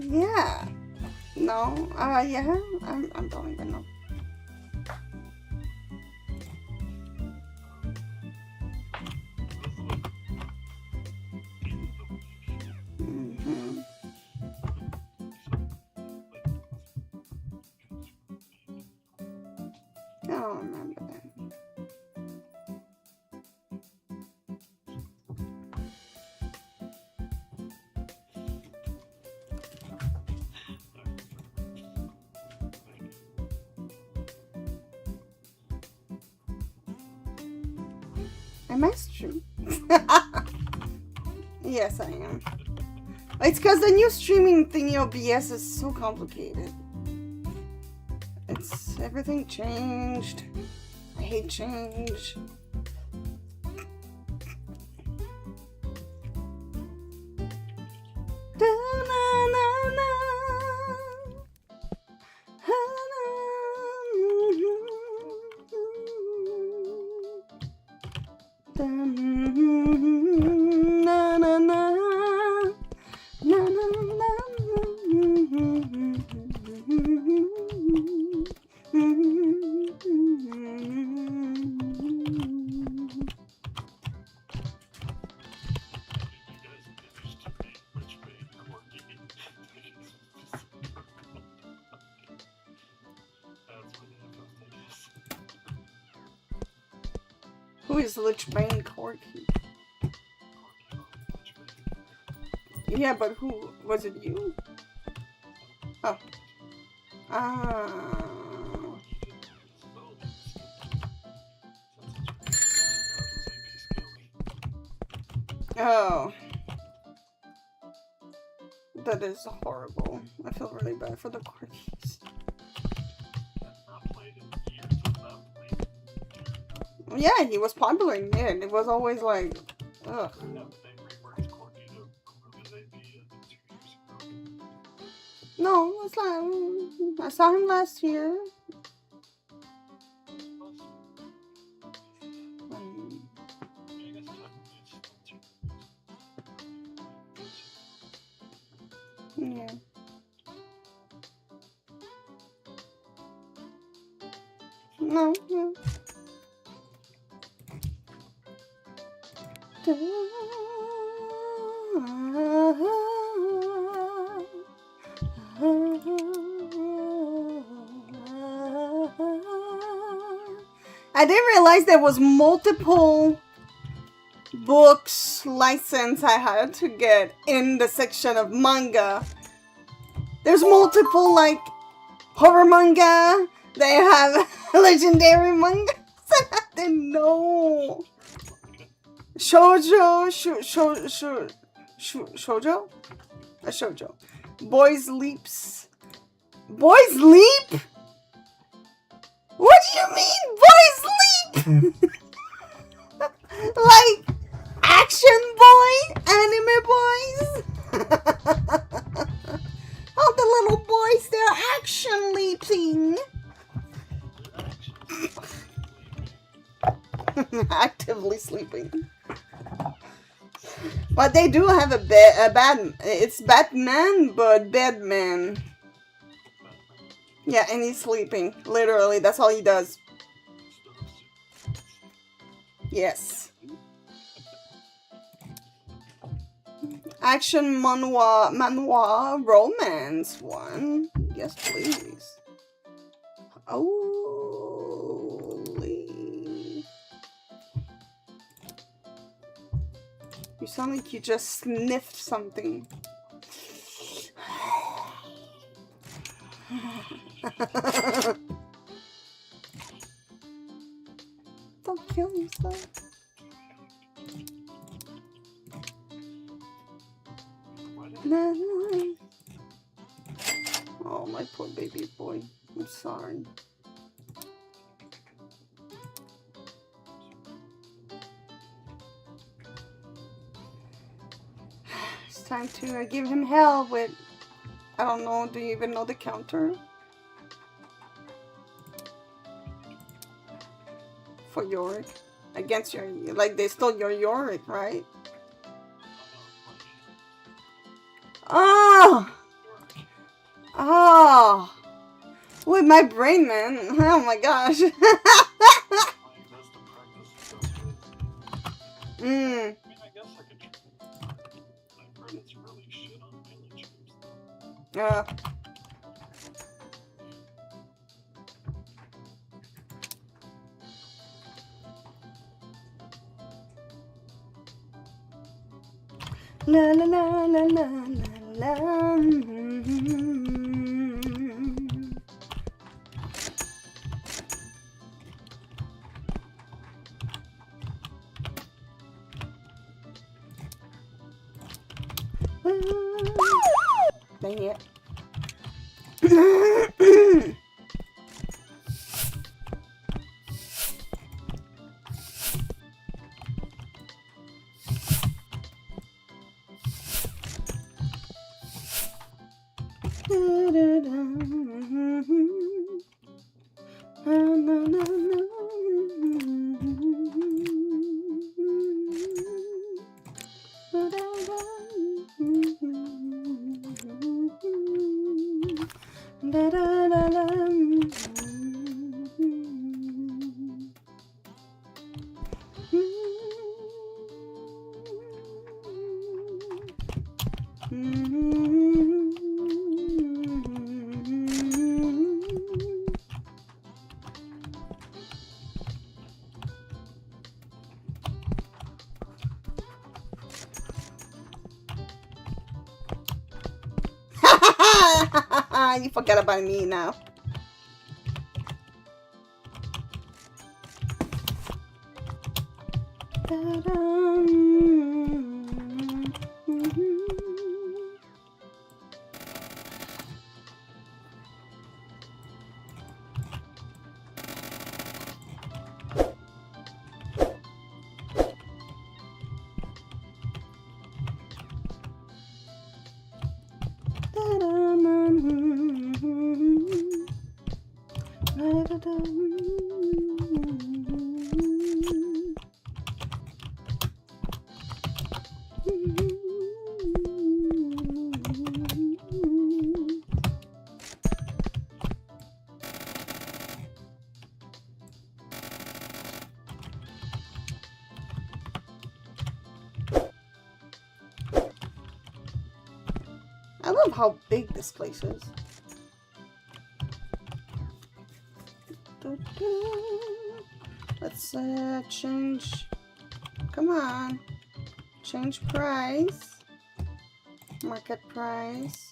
Yeah. No. Yeah. I don't even know. Mm-hmm. I don't remember that. Am I streaming? Yes, I am. It's because the new streaming thingy OBS is so complicated. It's everything changed. I hate change. Who is Lichbane Corky? Yeah, but who was it? You? Oh. Oh. That is horrible. I feel really bad for the Corkies. Yeah, he was popular in it. It was always like, ugh. No, it's like, I saw him last year. Yeah. No, yeah. I didn't realize there was multiple books license I had to get in the section of manga. There's multiple like horror manga. They have legendary manga. I didn't know. Shoujo, shoujo? A shoujo. Boys Leaps. Boys Leap? What do you mean, Boys Leap? Like, action boy? Anime boys? Oh, the little boys, they're action leaping. Actively sleeping. But they do have a bad, it's Batman, but Batman. Yeah, and he's sleeping. Literally, that's all he does. Yes. Action manhwa romance one. Yes, please. Holy. You sound like you just sniffed something. Don't kill yourself. Oh, my poor baby boy. I'm sorry. It's time to give him hell with... I don't know, do you even know the counter? For Yorick. Against your... Like, they stole your Yorick, right? Oh! Oh, with my brain, man. Oh my gosh. Mm. La la la la la la la. Dang it. You forgot about me now. I love how big this place is. Let's change. Come on. Change price. Market price.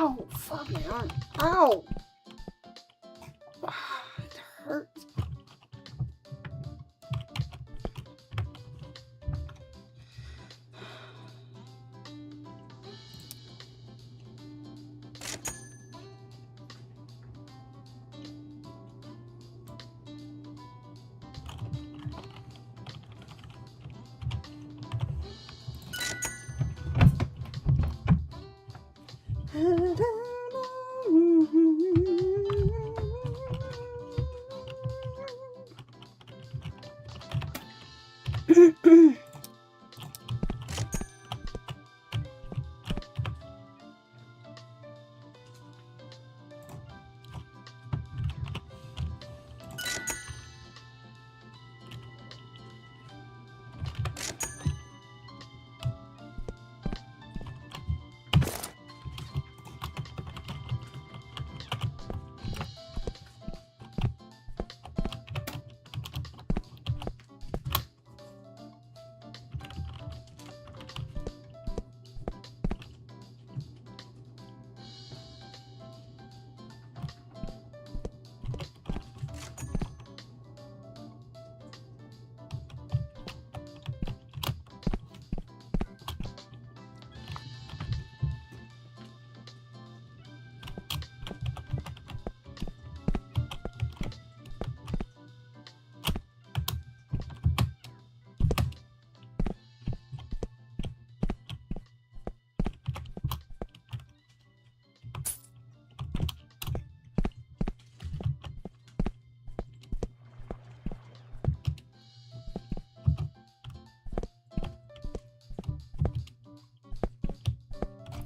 Ow! Fuck my arm. Ow! It hurts.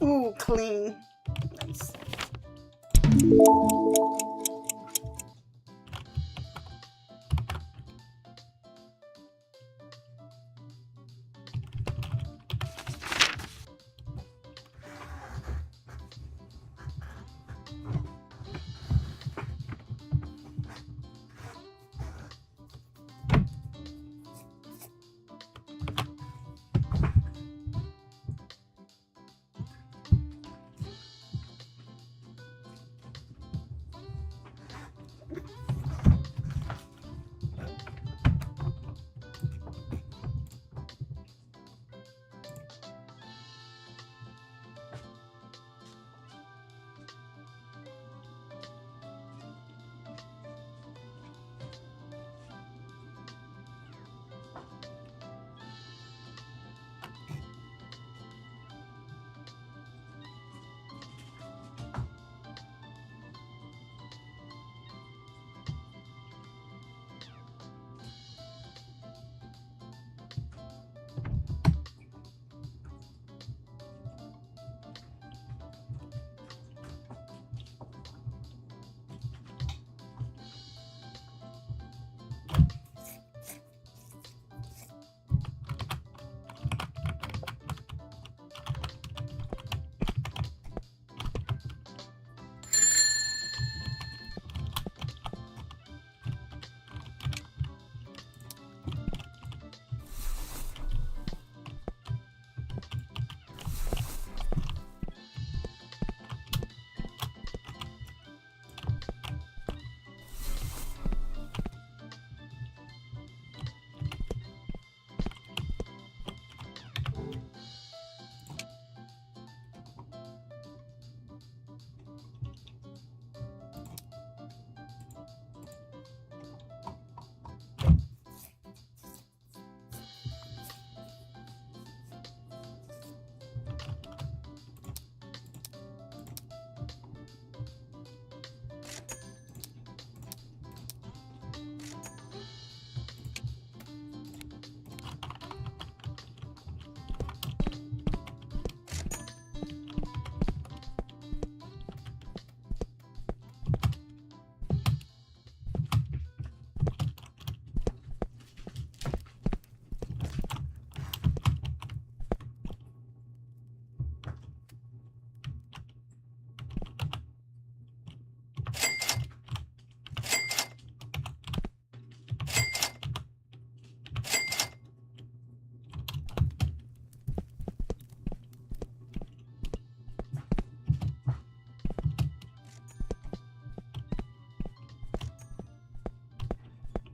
Ooh, clean. Nice.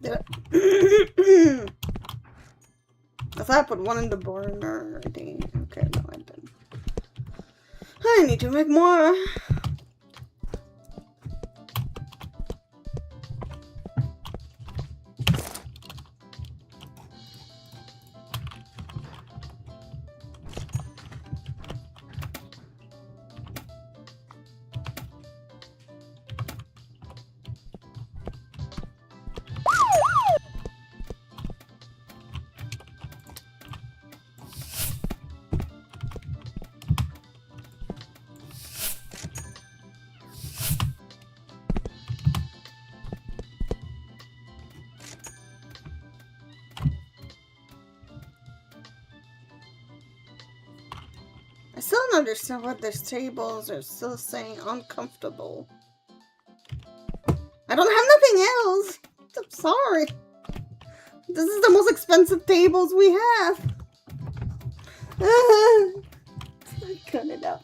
Did I? I thought I put one in the burner. Dang. Okay, no, I didn't. I need to make more. I still don't understand what these tables are still saying uncomfortable. I don't have nothing else. I'm sorry. This is the most expensive tables we have. Not good enough.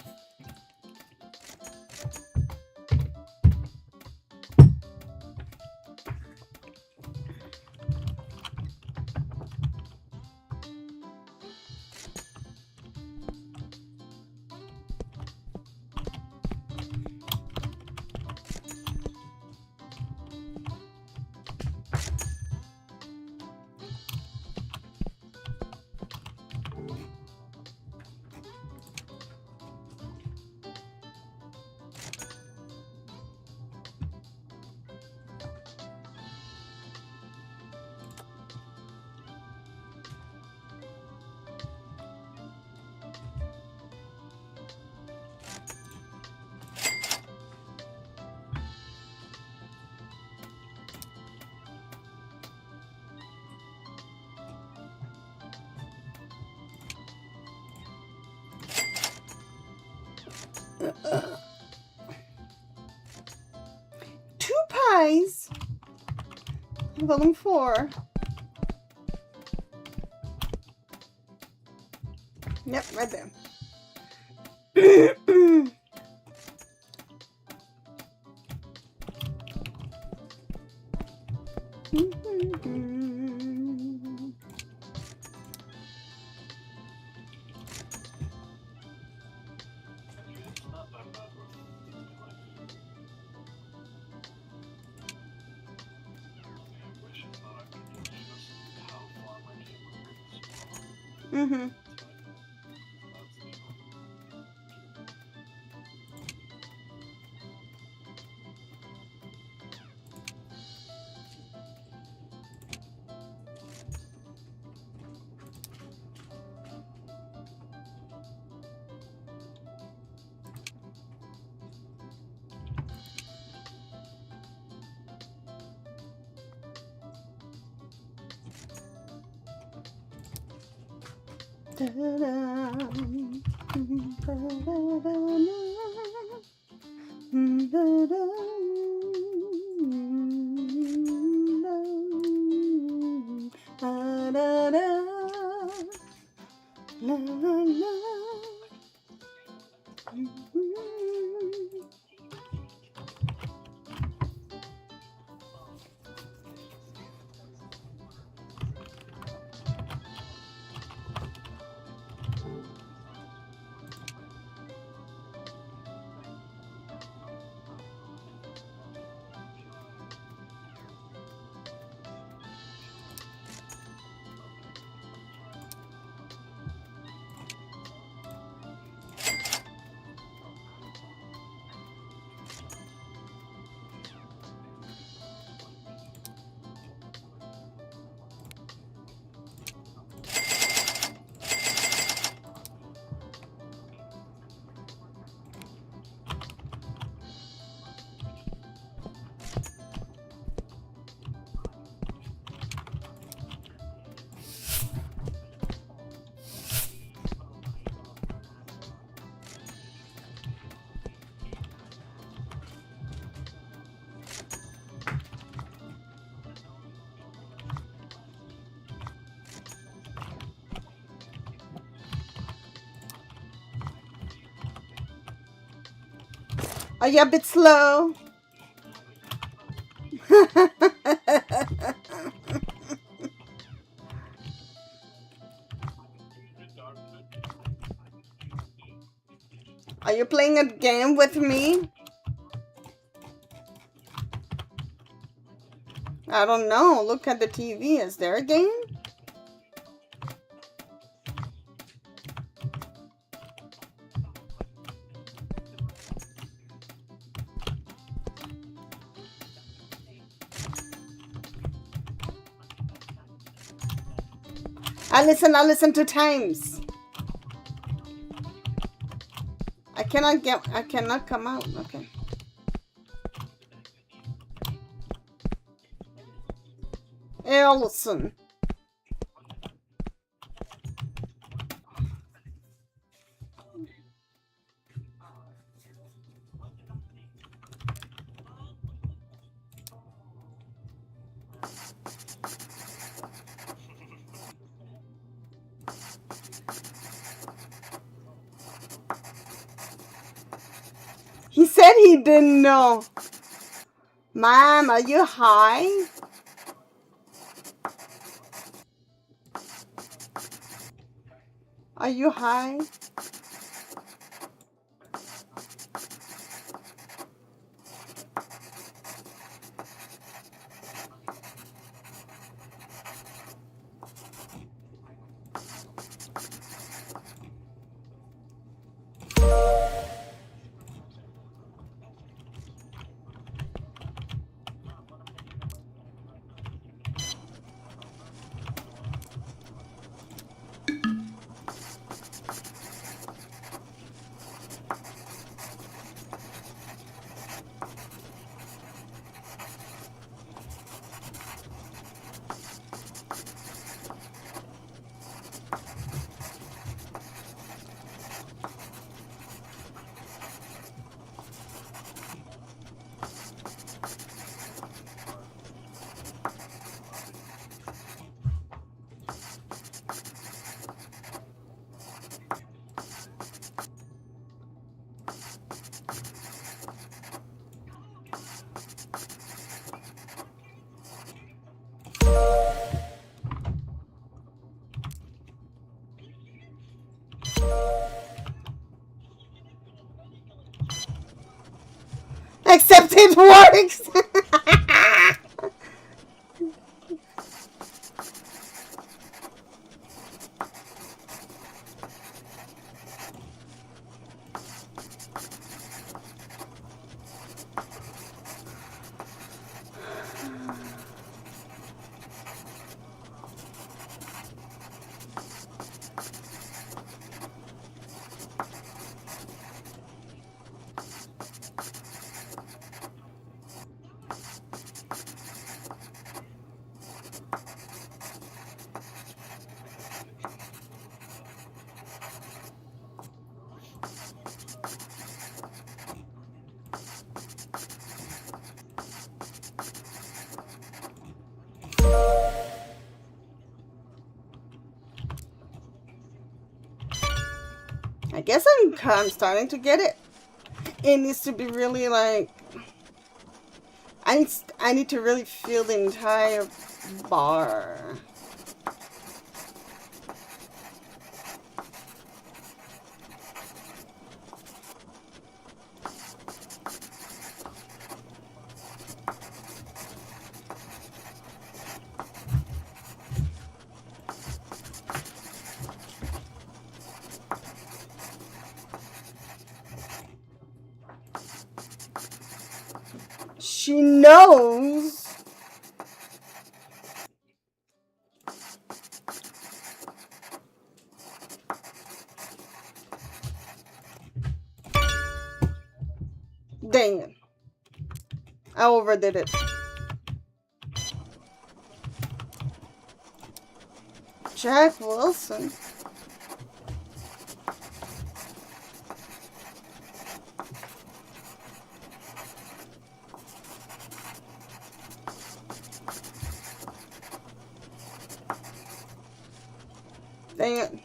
Two pies. I got them 4. Yep, right there. Mm-hmm. Are you a bit slow? Are you playing a game with me? I don't know. Look at the TV. Is there a game? I listen 2 times. I cannot come out. Okay. Ellison. He said he didn't know. Mom, are you high? Are you high? Except it works. I guess I'm starting to get it. It needs to be really like I need to really feel the entire bar. She knows. Dang it. I overdid it. Jack Wilson. Dang it.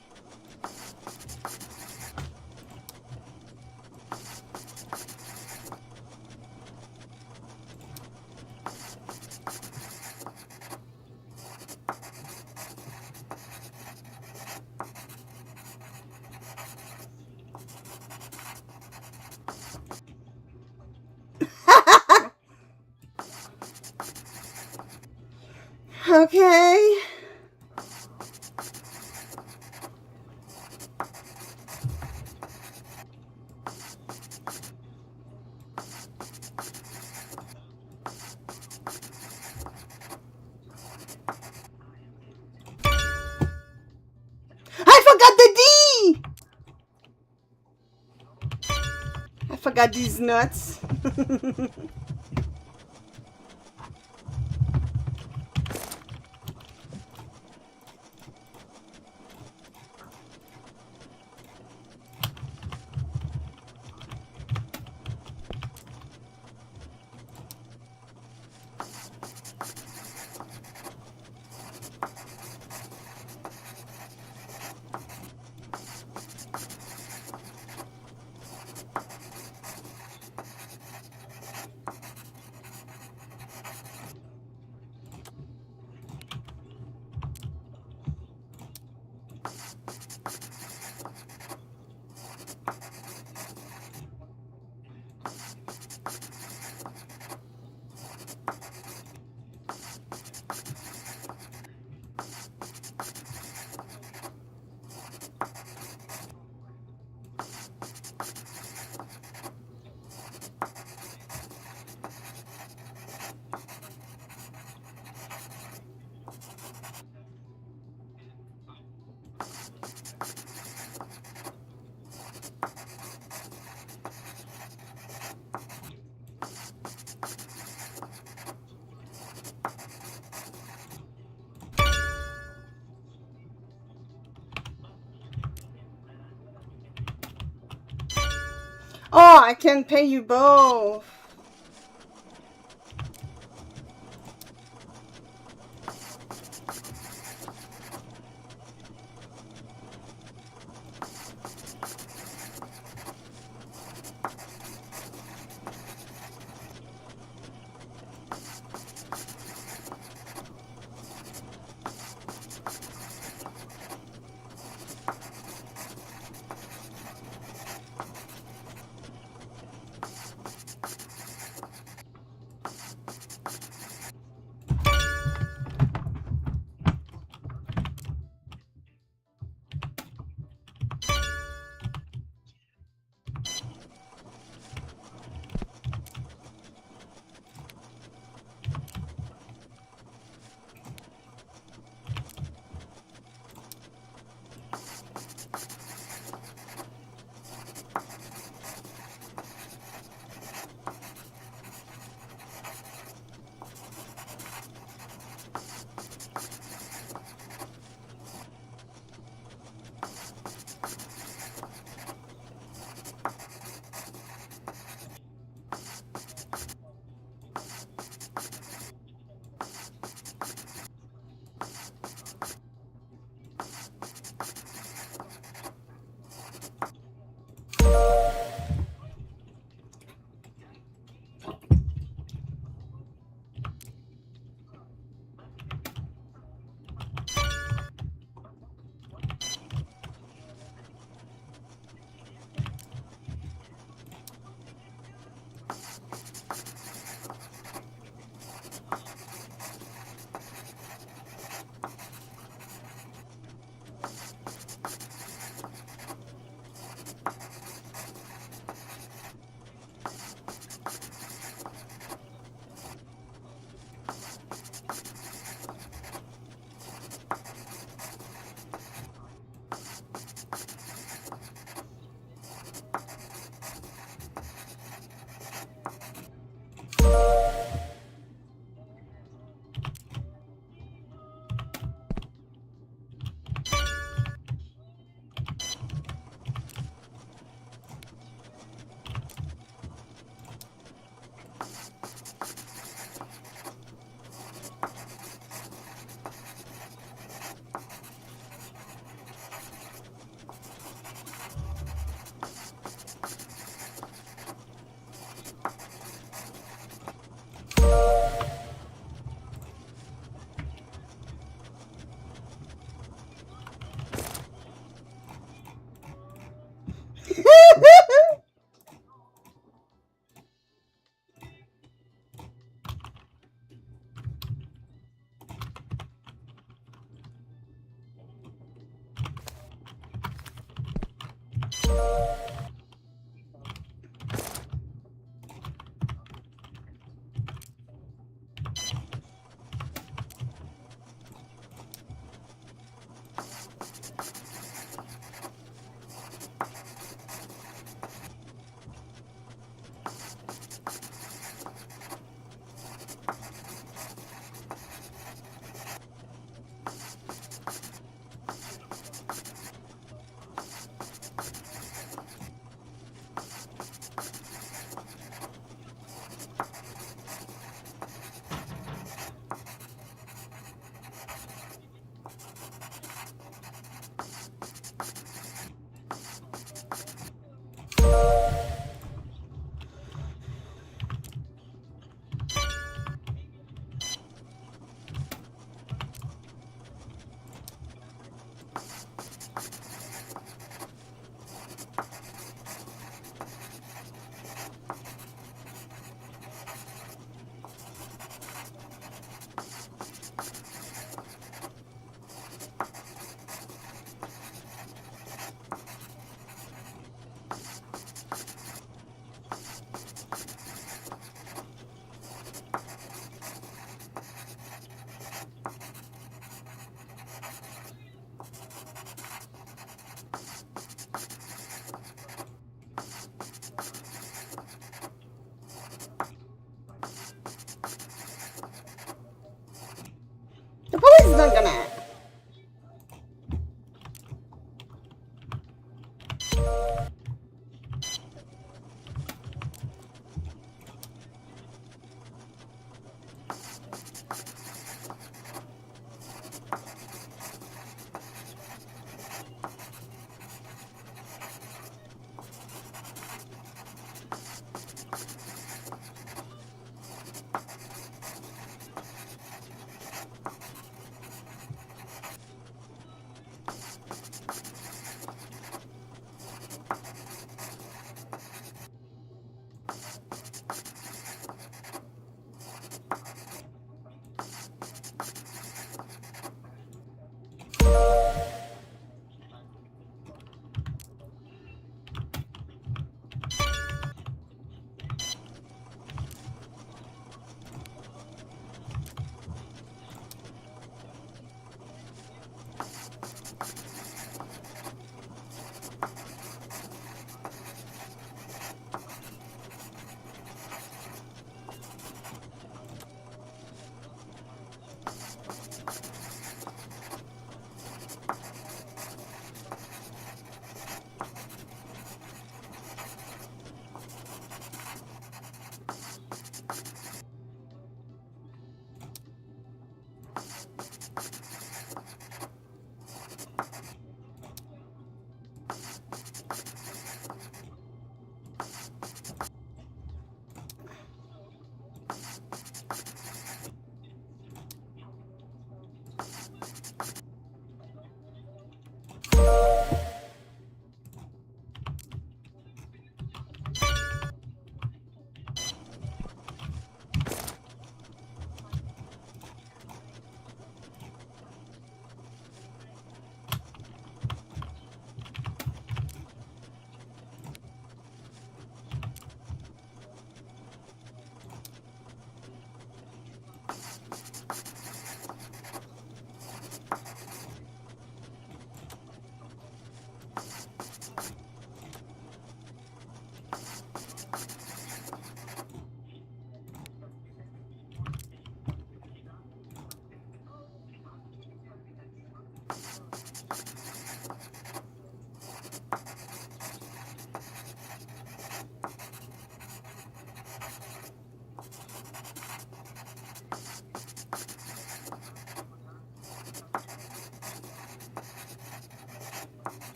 Okay. I forgot the D! I forgot these nuts. Oh, I can pay you both.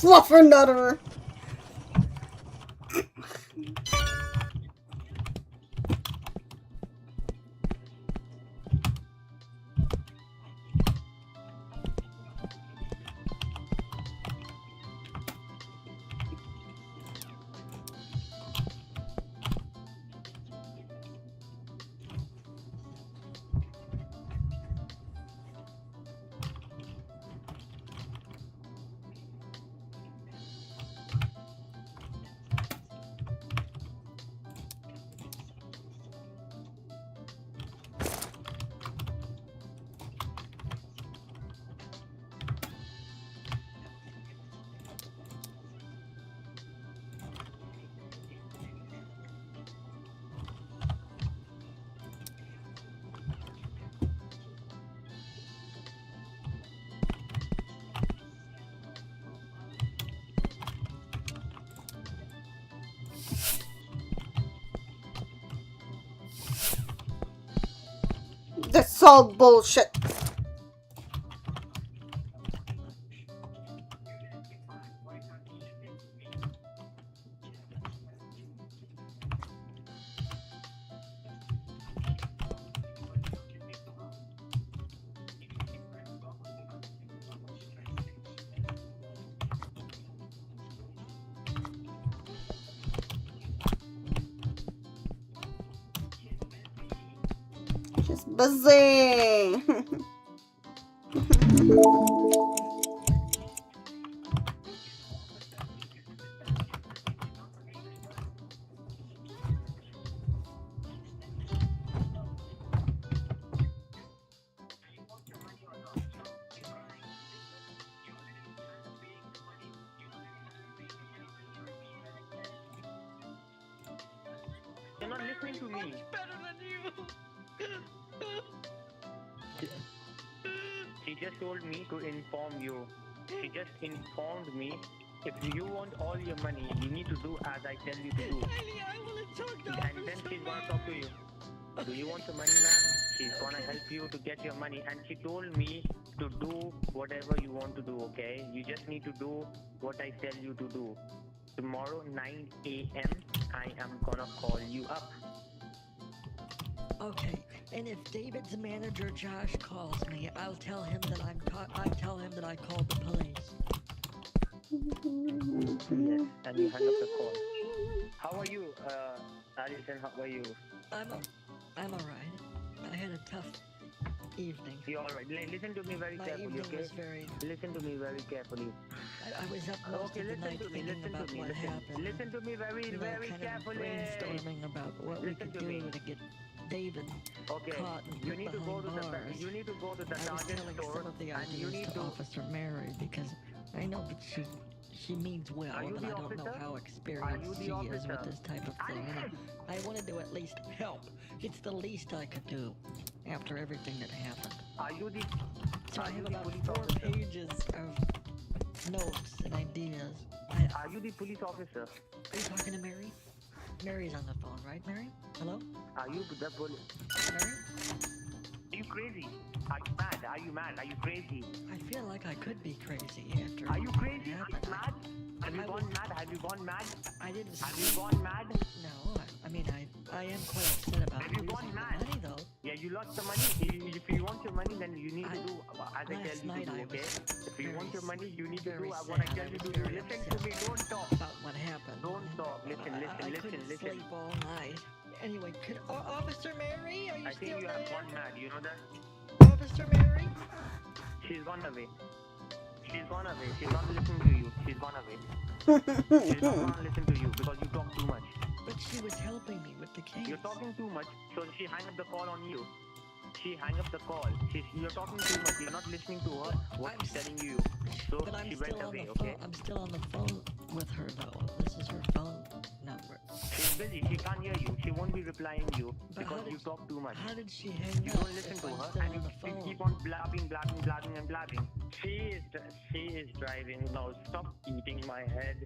Fluffernutter. That's all bullshit. She's busy. You're not listening to me. Better than you. She just told me to inform you. She just informed me if you want all your money, you need to do as I tell you to do. Haley, I want to talk to And then she's gonna talk to you. Do you want the money, man? She's gonna help you to get your money. And she told me to do whatever you want to do, okay? You just need to do what I tell you to do. Tomorrow, 9 a.m., I am gonna call you up. Okay, and if David's manager Josh calls me, I'll tell him that I tell him that I called the police. Yes, and you hang up the call. How are you, Alison? How are you? I'm alright. I had a tough evening. You're alright. Listen to me very My carefully, evening okay? was very. Listen to me very carefully. I was up most Okay, of the listen night to me. thinking Listen about to me. what happened. Listen to me very, You know, very kind carefully. of brainstorming about what we Listen could to me. do to get David Okay, caught and you put need to behind go to go to the I was Target telling store some of the and you ideas need to to. Officer Mary because I know that she means well, Are you but the I don't know officer? how Are you experienced the she is with officer? this type of thing. And I wanted to at least help. It's the least I could do after everything that happened. Are you the? So I Are you have the about police 4 officer? pages of notes and ideas. Are you the police officer? Are you talking to Mary? Mary's on the phone, right, Mary? Hello? Are you the police? Mary? Are you crazy? Are you mad? Are you mad? Are you crazy? I feel like I could be crazy after Are you what crazy? Are happened. you mad? Have you I gone mad? Have you gone mad? I didn't Have you gone mad? No, I mean, I am quite upset about Have you losing gone the mad? money, though. Yeah, you lost the money. If you want your money, then you need to do as I tell Last you to night do, I okay? was If you want your money, you need to do very what I sad. tell I you was to do. very Listen upset to me. Don't talk. about what happened. Don't talk. Listen, I listen, couldn't listen. sleep all night. Anyway, Officer Mary, are you I think still you there? have gone mad. You know that? Officer Mary? She's gone away. She's gone away. She's not listening to you. She's gone away. She's not gonna listen to you because you talk too much. But she was helping me with the case. You're talking too much, so she hang up the call on you. She hang up the call. You're talking too much. You're not listening to her. What she's telling you. So But I'm she still went on away. the phone. Okay. I'm still on the phone with her, though. This is her phone number. She's busy. She can't hear you. She won't be replying you But because you talk too much. How did she hang You up don't listen if to I'm her still and on the you phone? keep on blabbing and blabbing. She is driving now. Stop eating my head.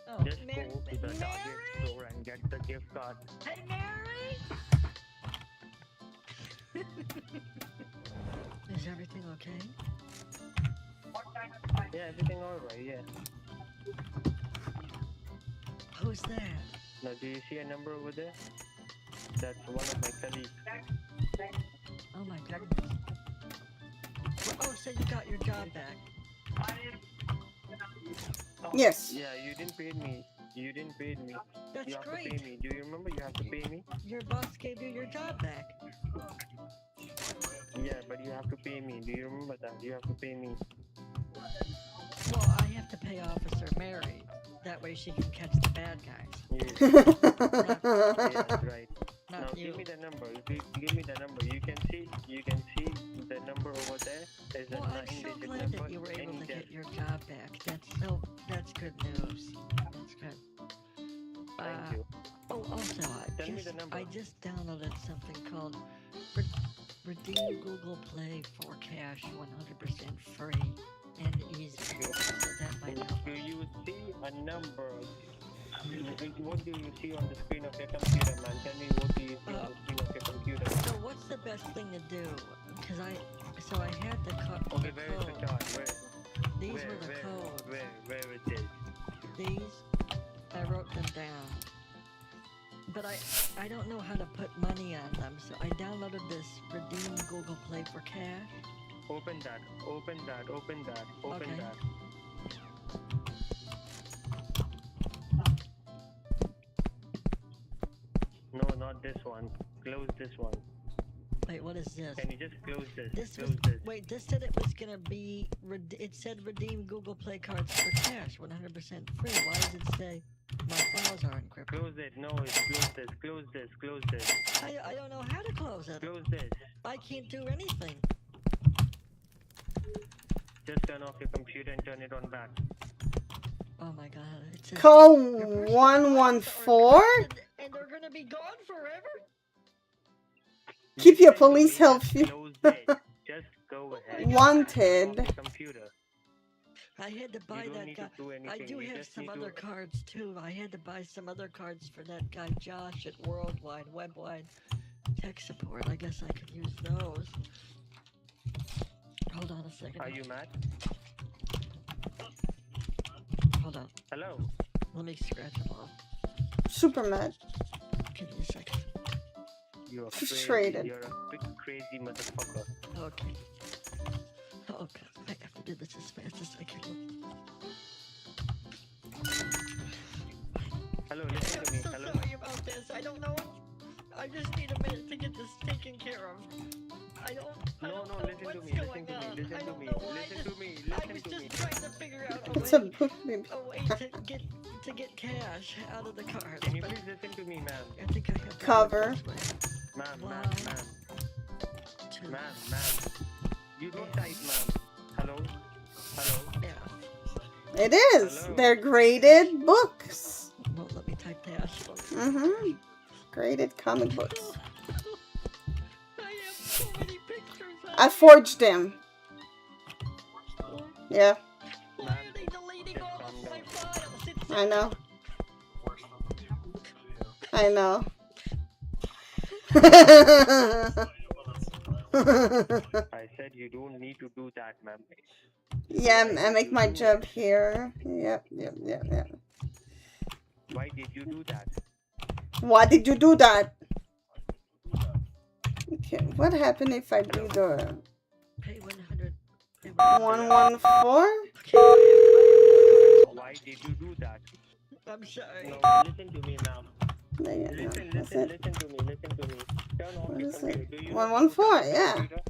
Oh, Just go to the Target Mary? store and get the gift card. Hey, Mary! Is everything okay? Yeah, everything alright. Yeah. Who's that? Now, do you see a number over there? That's one of my colleagues. Oh my goodness. Oh, so you got your job back. Yes. Yeah, you didn't pay me. You didn't pay me. That's You have to great. pay me. Do you remember you have to pay me? Your boss gave you your job back. Yeah, but you have to pay me. Do you remember that? You have to pay me. Well, I have to pay Officer Mary. That way she can catch the bad guys. Yes, yes, right. Now Not you. give me the number. Give me the number. You can see the number over there. There's Well, a I'm so 9-digit glad number. that you were able Any to day. get your job back. That's good news. That's good. Thank you. Oh, also, Tell me the number. I just downloaded something called Redeem Google Play for Cash 100% free and easy. So that might help. Do you see a number? What do you see on the screen of your computer, man? Tell me what do you see on the screen of your computer? So what's the best thing to do? Because I had the, Okay, the where is the code. card? These Where, were the where, codes. where it is? These, I wrote them down. But I don't know how to put money on them, so I downloaded this Redeem Google Play for Cash. Open that. Open that. Open that. Open Okay. that. No, not this one. Close this one. Wait, what is this? Can you just close this? This Close was this. wait. This said it was gonna be. It said redeem Google Play cards for cash, 100% free. Why does it say my files are encrypted? Close it. No, it's close this. Close this. Close this. I don't know how to close it. Close this. I can't do anything. Just turn off your computer and turn it on back. Oh my god! It says Call your personal files are 114? encrypted and they're gonna be gone forever. Keep your Listen to police me, help just you. close it. Just go ahead. Wanted. Turn off your computer. I had to buy You don't that need guy. to do anything. I do You have just some need other to... cards too. I had to buy some other cards for that guy Josh at Worldwide Webwide Tech Support. I guess I could use those. Hold on a second. Are you mad? Hold on. Hello? Let me scratch them off. Super mad. Give me a second. You're Frustrated. crazy. You're a big crazy motherfucker. Okay. Oh god, I have to do this as fast as I can. Hello, listen to me. I'm so Hello? sorry about this. I don't know. I just need a minute to get this taken care of. I don't No, know listen what's to me. going Listen to on. me. I Listen to don't me. know why Listen to me. I was Listen to just me. trying to figure out It's a a book, baby. way to get cash out of the cards. Can you but please listen to me, ma'am? I think I have to do it Cover. this way. Ma'am, One, ma'am, ma'am. two, Ma'am, ma'am. You don't type, ma'am. Hello? Hello? Yeah. It is. Hello? They're graded books. Won't let me type that. Mm-hmm. Graded comic books. I have so many pictures. I forged them. Yeah, Why are they deleting all of my files? It's I know. I know. I said you don't need to do that, ma'am. Yeah, I make my job here. Yep. Why did you do that? Why did you do that? Okay, what happened if I do the pay 100. 114? Why did you do that? I'm sorry. No, listen to me now. Yeah, no, Listen that's to it. me, listen to me. Turn off What your is computer. it? Do you 114, yeah. computer?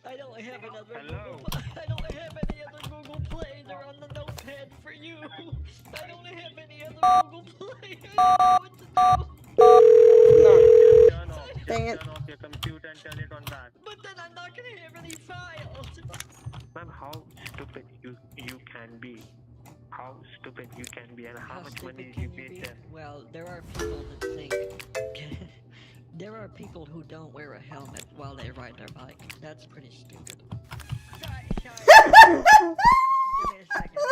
I don't have another Hello? Google. I don't have any other Google Play. They're on the notepad for you. I don't have any other Google Play. I don't know what to do. No. Turn off. Just Dang it. turn off your computer and turn it on back. But then I'm not gonna have any files. Ma'am, how stupid you can be. How stupid you can be and how much money stupid did you can you pay be? them? Well, there are people that think. There are people who don't wear a helmet while they ride their bike. That's pretty stupid. Sorry. Give me a second.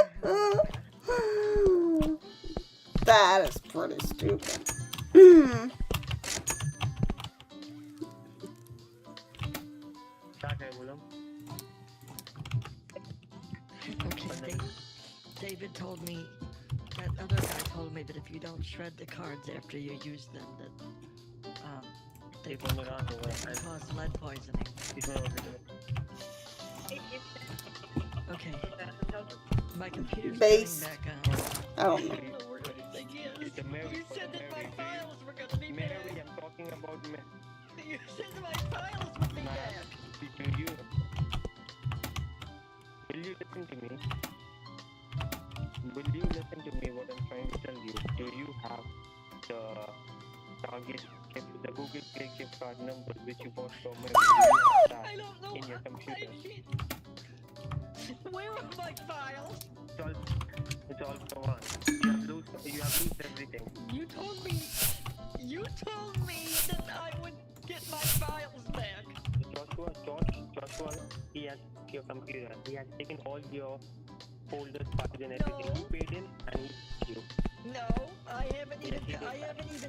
That is pretty stupid. Start hai, Gulam. Okay, David told me, that other guy told me that if you don't shred the cards after you use them, that they It's on the round over. cause lead poisoning. It's not over there. Okay. My computer's Base. turning back on. I don't know. I don't know where everything is. It's a Mary. You said that my files were gonna be Mary, back. I'm talking about me. You said my files would be back. Do you? Will you listen to me? Will you listen to me what I'm trying to tell you? Do you have the target, the Google Play gift card number which you bought from me? I don't know. In your computer. Where are my files? It's all for one. You have lost everything. You told me that I would get my files back. Joshua, he has your computer. He has taken all your folders, files and everything. No. You paid him and he you. No, I haven't even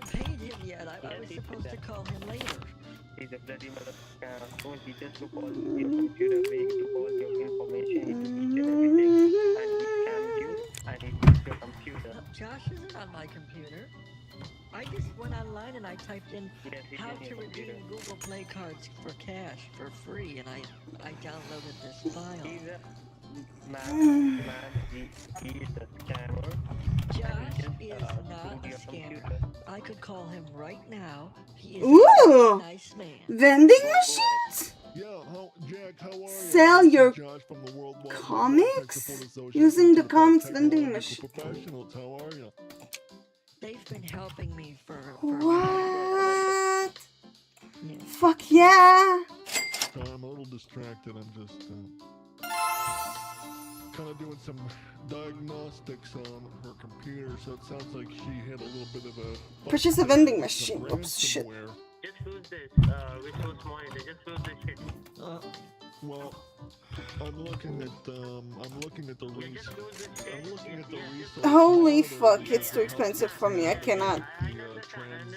paid him yet. I was supposed to call him later. He's a bloody mother scam. So he just took all your computer away, he took all your information, he took each and everything, and he scammed you and he took your computer. Josh isn't on my computer. I just went online and I typed in Yes, he's how in to your computer. redeem Google Play cards for cash for free, and I downloaded this file. He's a man, he is a scammer. Josh and he is just, not a your scammer. computer. I could call him right now. He is Ooh. a nice man. Vending machines? Jack, how are you? Sell your Josh from the Worldwide comics Tech Support using the Association, comics Technological vending machine. Professionals, how are you? They've been helping me for What? Yeah. Fuck yeah! So I'm a little distracted. I'm just kind of doing some diagnostics on her computer, so it sounds like she had a little bit of a... Purchase a vending some machine. Oops, shit. ransomware. Just lose this, resource monitor, just lose this shit. Well, I'm looking at the Just lose this shit. I'm looking at the resource Holy monitor fuck, that it's too expensive for me. I cannot. I understand.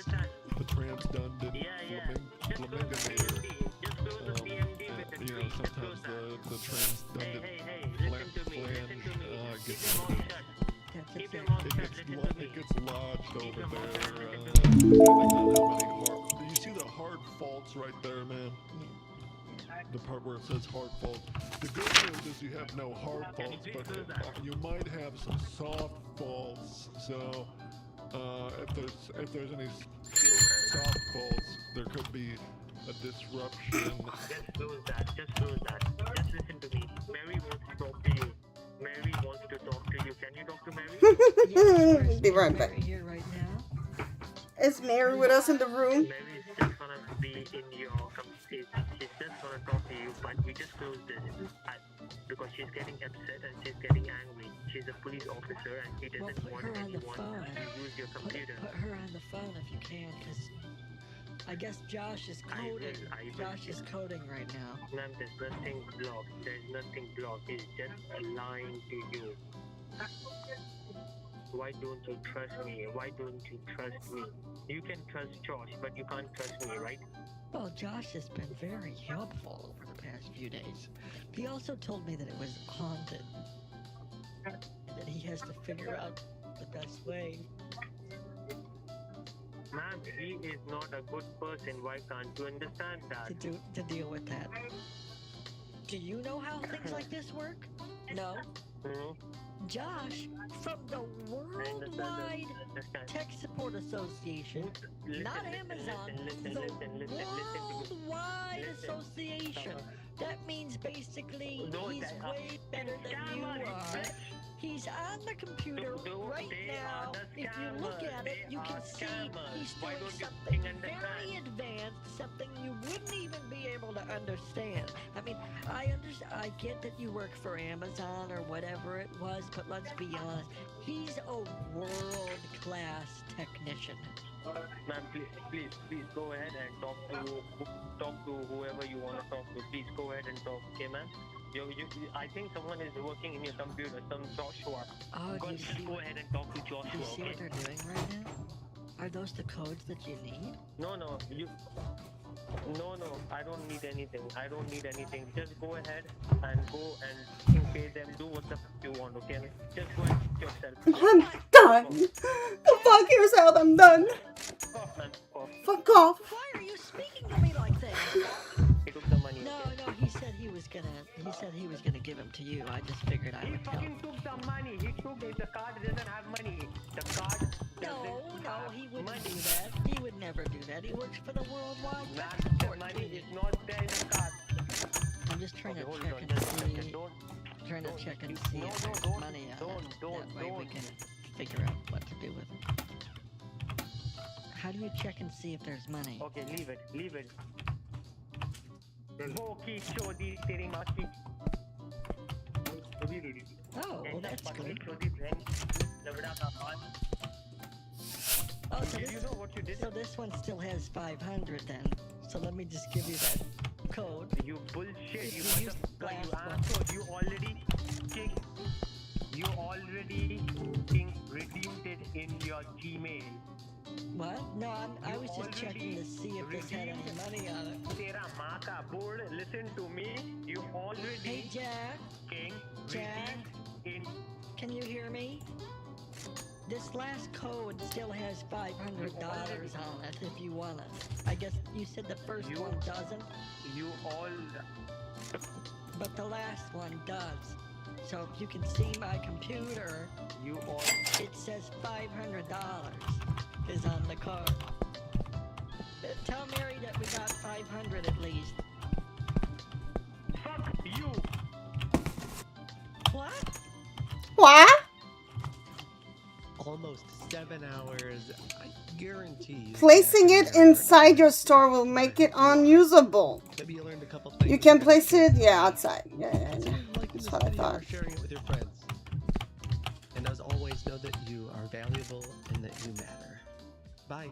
The transdundant Yeah. Just lose the flamingonator. PMD. Just lose the PMD with the You know, tree. Just sometimes lose that. the transdundant Hey, listen to me. Listen to me. Keep gets your mouth shut. That's Keep your it. mouth it shut. gets Listen to me. it gets lodged Keep over your mouth shut. there. Listen to me. Depending on how many hard. Do you see the hard faults right there, man? The part where it says hard fault. The good news is you have no hard Can you faults, please but close that? you might have some soft faults. So if there's any soft faults, there could be a disruption. Just lose that. Just lose that. Just listen to me. Mary wants to talk to you. Mary wants to talk to you. Can you talk to Mary? Be right back. Mary here right now. Is Mary with us in the room? Mary is just gonna be in your she's want to talk to you, but we just close this. Because she's getting upset and she's getting angry. She's a police officer and she Well, doesn't put want her on the anyone phone. to use your computer. Put her on the phone if you can, because I guess Josh is I will, coding. I will. Josh is coding right now. Ma'am, there's nothing blocked. There's nothing blocked. He's just lying to you. Why don't you trust me? Why don't you trust me? You can trust Josh, but you can't trust me, right? Well, Josh has been very helpful over the past few days. He also told me that it was haunted. And that he has to figure out the best way. Ma'am, he is not a good person. Why can't you understand that? to deal with that. Do you know how things like this work? No? Hmm? Josh, from the Worldwide Tech Support Association, not Amazon, the Worldwide Association. That means basically he's way better than you are. He's on the computer right now. If you look at it, you can see he's doing something very advanced, something you wouldn't even be able to understand. I mean, I get that you work for Amazon or whatever it was, but let's be honest, he's a world-class technician. Ma'am, please go ahead and talk to whoever you want to talk to. Please go ahead and talk, okay, ma'am? I think someone is working in your computer, some Joshua. Oh, do you see Go ahead and talk to Joshua, Do you see okay? what they're doing right now? Are those the codes that you need? No, I don't need anything. Just go ahead and go and pay them. Do what the fuck you want, okay? Just go and yourself. I'm done. Go fuck yourself. I'm done. Off, man. Off. Fuck off. Why are you speaking to me like that? He took the money. No, okay? he said he was gonna give them to you. I just figured I He would tell. fucking took the money. The card doesn't have money. The card No, doesn't have he wouldn't money. do that. He would never do that. He works for the Worldwide Tech The Support money team. is not there in the card. I'm just trying to Hold check on, and just a second. see. Don't. Trying to check and you- see no, if no, there's don't, money on don't, it. don't, That way we don't. can figure out what to do with it. How do you check and see if there's money? Okay, leave it. वो की चोदी तेरी माँ की Oh, well, that's पकड़ी good. चोदी बहन लवड़ा का बाल Oh, so you this, know what you did so this one still has 500 then. So let me just give you that code. you bullshit If you you use motherfucker last you one. asshole you already redeemed it in your Gmail What? No, I You was just checking to see if this had any redeemed money on it. तेरा माँ का board listen to me you already Hey, Jack, king Jack? redeemed in can you hear me? This last code still has $500 on it if you want it. I guess you said the first You- one doesn't, you all but the last one does. So if you can see my computer, you all it says $500 is on the card. Tell Mary that we got 500 at least. fuck you What? What? Almost 7 hours. I guarantee you. Placing it inside your store will make it unusable. Maybe you learned a couple things. You can place it, yeah, outside. Yeah. Like That's this what I video, thought. sharing it with your friends. And as always, know that you are valuable and that you matter. Bye.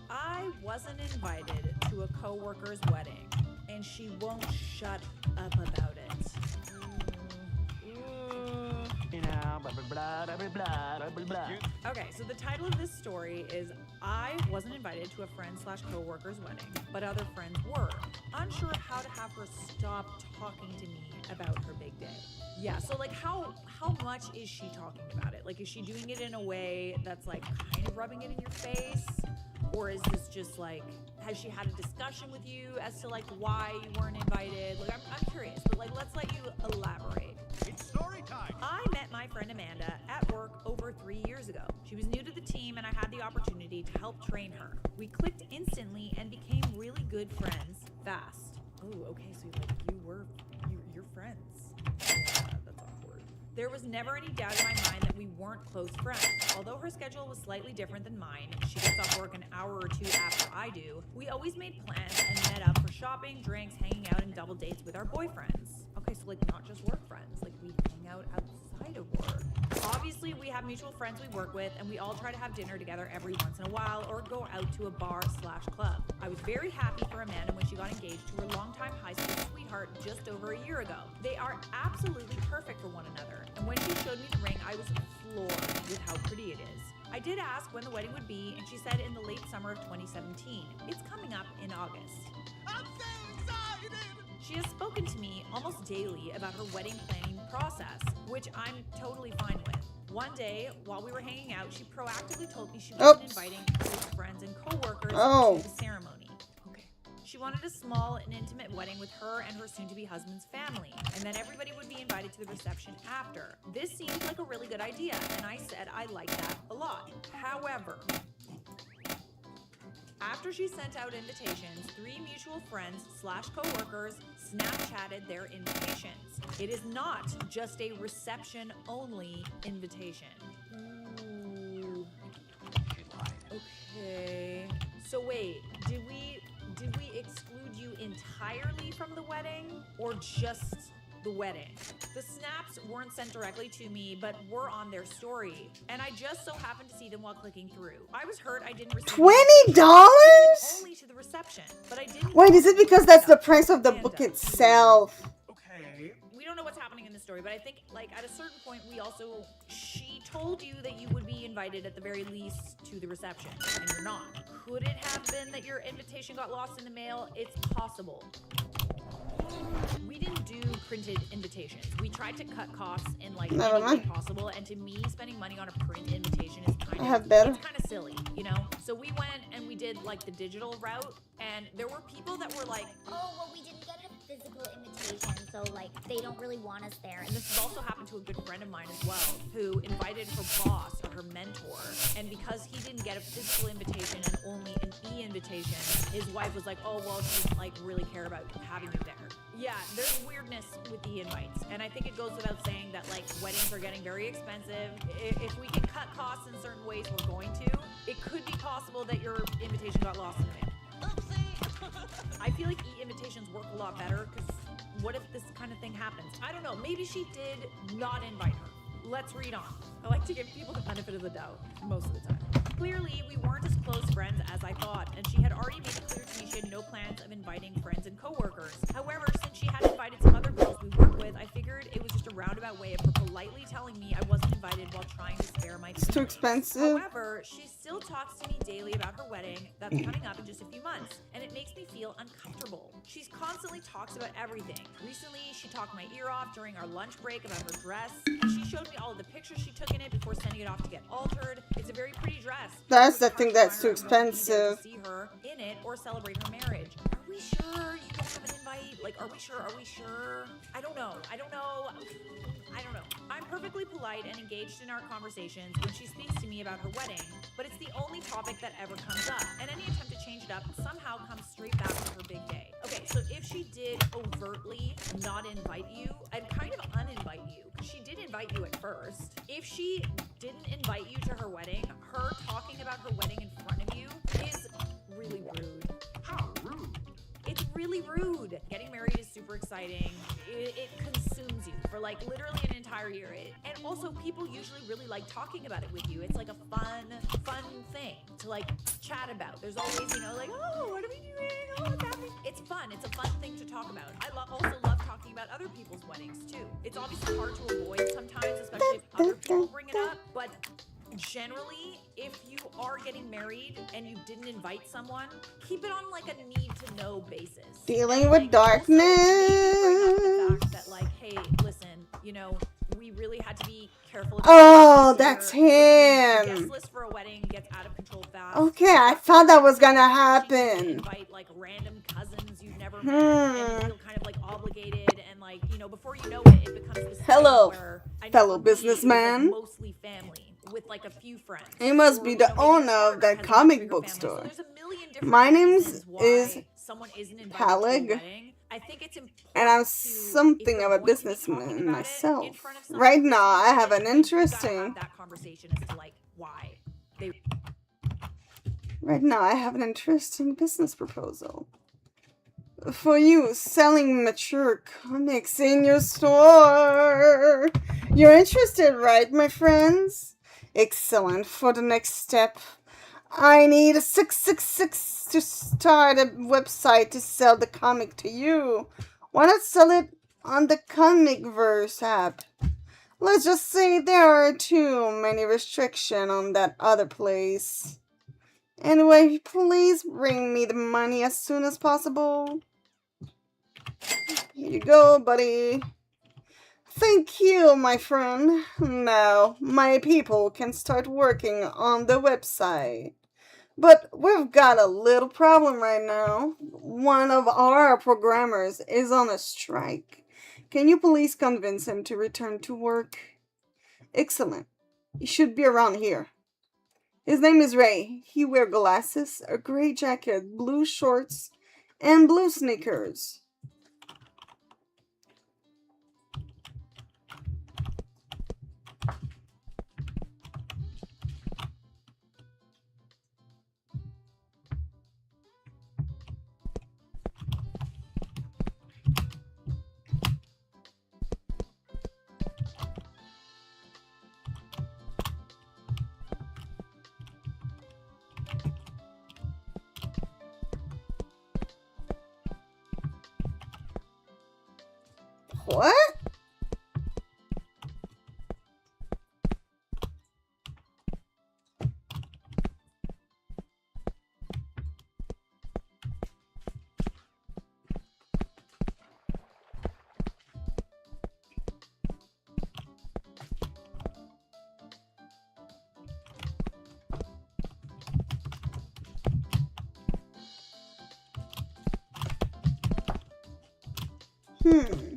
I wasn't invited to a coworker's wedding, and she won't shut up about it. Okay, so the title of this story is I wasn't invited to a friend/coworker's wedding, but other friends were. Unsure of how to have her stop talking to me about her big day. Yeah, so like how much is she talking about it? Like, is she doing it in a way that's like kind of rubbing it in your face? Or is this just like, has she had a discussion with you as to like why you weren't invited? Like, I'm curious, but like, let's let you elaborate. It's story time! I met my friend Amanda at work over 3 years ago. She was new to the team and I had the opportunity to help train her. We clicked instantly and became really good friends fast. Oh, okay, so like you're friends. Yeah, that's awkward. There was never any doubt in my mind that we weren't close friends. Although her schedule was slightly different than mine, she gets off work an hour or two after I do, we always made plans and met up for shopping, drinks, hanging out, and double dates with our boyfriends. Okay, so like not just work friends, like we hang out outside of work. Obviously, we have mutual friends we work with, and we all try to have dinner together every once in a while or go out to a bar/club. I was very happy for Amanda when she got engaged to her longtime high school sweetheart just over a year ago. They are absolutely perfect for one another, and when she showed me the ring, I was floored with how pretty it is. I did ask when the wedding would be, and she said in the late summer of 2017. It's coming up in August. I'm so excited! She has spoken to me almost daily about her wedding planning process, which I'm totally fine with. One day, while we were hanging out, she proactively told me she wasn't inviting close friends and co-workers to the ceremony. Okay. She wanted a small and intimate wedding with her and her soon-to-be husband's family, and then everybody would be invited to the reception after. This seemed like a really good idea, and I said I liked that a lot. However, after she sent out invitations, 3 mutual friends/co-workers Snapchatted their invitations. It is not just a reception-only invitation. Ooh. Okay. So wait, did we exclude you entirely from the wedding, or just the wedding? The snaps weren't sent directly to me, but were on their story, and I just so happened to see them while clicking through. I was hurt I didn't receive $20? only to the reception, but I didn't. Wait, is it because that's the price of the book itself? Okay. We don't know what's happening in the story, but I think like at a certain point she told you that you would be invited at the very least to the reception, and you're not. Could it have been that your invitation got lost in the mail? It's possible. We didn't do printed invitations. We tried to cut costs in like any way possible, and to me, spending money on a print invitation is kind of silly, you know? So we went and we did like the digital route, and there were people that were like, oh, well, we didn't get a physical invitation, so like they don't really want us there. and this has also happened to a good friend of mine as well, who invited her boss or her mentor, and because he didn't get a physical invitation and only an e-invitation, his wife was like, oh, well, she doesn't like really care about having you there. Yeah, there's weirdness with the invites, and I think it goes without saying that like weddings are getting very expensive. If we can cut costs in certain ways, we're going to. It could be possible that your invitation got lost in the mail. I feel like e-invitations work a lot better, because what if this kind of thing happens? I don't know, maybe she did not invite her. Let's read on. I like to give people the benefit of the doubt, most of the time. Clearly, we weren't as close friends as I thought, and she had already made it clear to me she had no plans of inviting friends and coworkers. However, since she had invited some other girls we work with, I figured it was just a roundabout way of her politely telling me I wasn't invited while trying to spare my It's too expensive. However, she still talks to me daily about her wedding that's coming up in just a few months, and it makes me feel uncomfortable. She's constantly talks about everything. Recently, she talked my ear off during our lunch break about her dress, and she showed me all of the pictures she took in it before sending it off to get altered. It's a very pretty dress. That's the thing that's too expensive. To see her in it or celebrate her marriage. Are we sure you don't have an invite? Like, are we sure? Are we sure? I don't know. I'm perfectly polite and engaged in our conversations when she speaks to me about her wedding, but it's the only topic that ever comes up, and any attempt to change it up somehow comes straight back to her big day. Okay, so if she did overtly not invite you and kind of uninvite you, because she did invite you at first, if she didn't invite you to her wedding, her talking about her wedding in front of you is really rude. How rude. It's really rude. Getting married is super exciting. It consumes you for like literally an entire year. And also people usually really like talking about it with you. It's like a fun thing to like chat about. There's always, you know, like, oh, what are we doing? Oh, what's happening? It's fun. It's a fun thing to talk about. I also love talking about other people's weddings too. It's obviously hard to avoid sometimes, especially if other people bring it up, but generally, if you are getting married and you didn't invite someone, keep it on like a need to know basis. Dealing with darkness. The fact that like, hey, listen, you know, we really had to be careful. Oh, that's him. Guest list for a wedding gets out of control fast. Okay, I thought that was gonna happen. Invite like random cousins you've never met, and you feel kind of like obligated, and like, you know, before you know it, it becomes this Hello, thing where I know fellow for me, it was, businessman. like, mostly family with like a few friends. He must be the owner of that comic book store. So there's a million different My name's reasons why is someone isn't invited to a Halig. wedding, I think it's important. And I'm to, something if of you're a going to be businessman talking about it in myself. front of someone Right who's now, I have an you gotta interesting. have that conversation as to like why they. Right now, I have an interesting business proposal. For you, selling mature comics in your store. You're interested, right, my friends? Excellent. For the next step, I need a 666 to start a website to sell the comic to you. Why not sell it on the Comicverse app? Let's just say there are too many restrictions on that other place. Anyway, please bring me the money as soon as possible. Here you go, buddy. Thank you, my friend. Now, my people can start working on the website. But we've got a little problem right now. One of our programmers is on a strike. Can you please convince him to return to work? Excellent. He should be around here. His name is Ray. He wears glasses, a gray jacket, blue shorts, and blue sneakers. What? Hmm.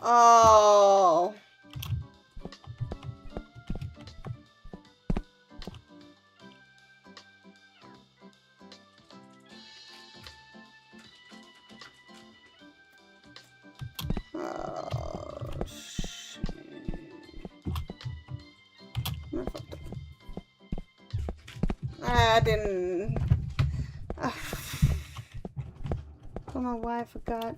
Oh. Oh, shit. I fucked up. I didn't. I don't know why I forgot.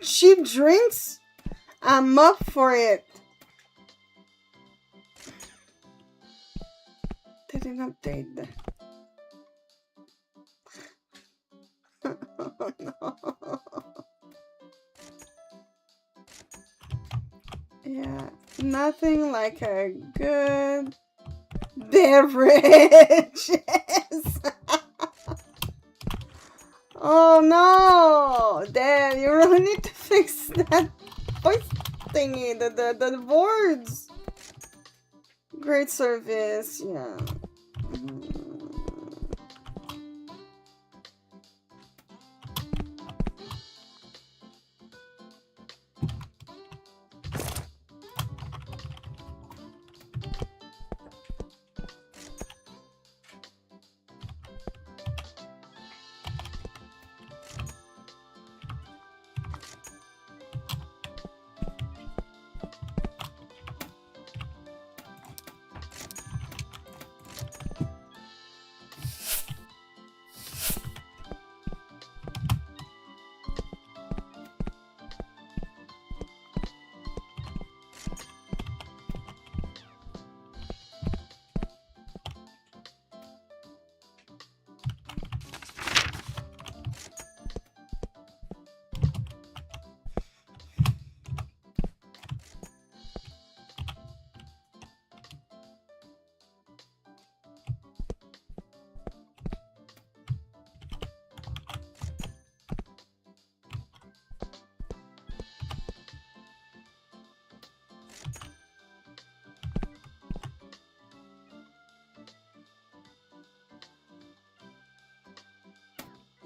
cheap drinks, I'm up for it. Didn't update that. Oh, no. Yeah, nothing like a good beverage. Oh no! Damn, you really need to fix that voice thingy, the boards. Great service, yeah.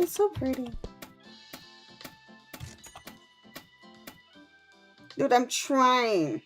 It's so pretty. Dude, I'm trying.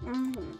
Mhm.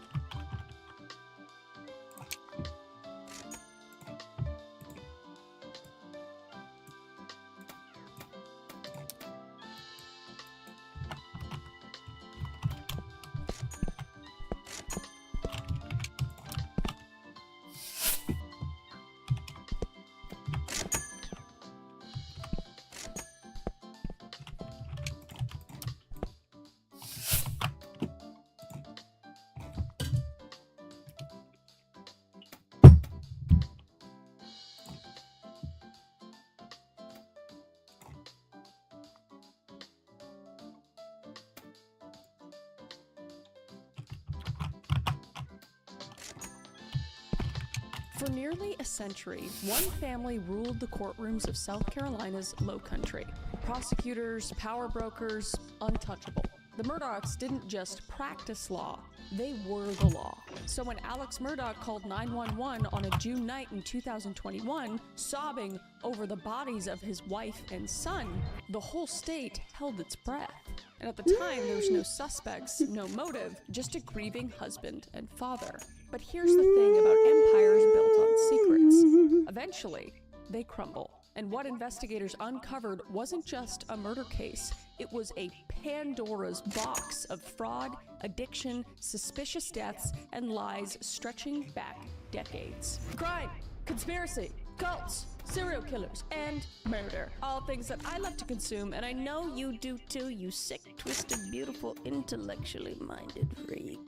For nearly a century, one family ruled the courtrooms of South Carolina's Low Country. Prosecutors, power brokers, untouchable. The Murdochs didn't just practice law, they were the law. So when Alex Murdoch called 911 on a June night in 2021, sobbing over the bodies of his wife and son, the whole state held its breath. And at the time, there was no suspects, no motive, just a grieving husband and father. But here's the thing about empires built on secrets. Eventually, they crumble. And what investigators uncovered wasn't just a murder case. It was a Pandora's box of fraud, addiction, suspicious deaths, and lies stretching back decades. Crime, conspiracy, cults, serial killers, and murder. All things that I love to consume, and I know you do too, you sick, twisted, beautiful, intellectually minded freak.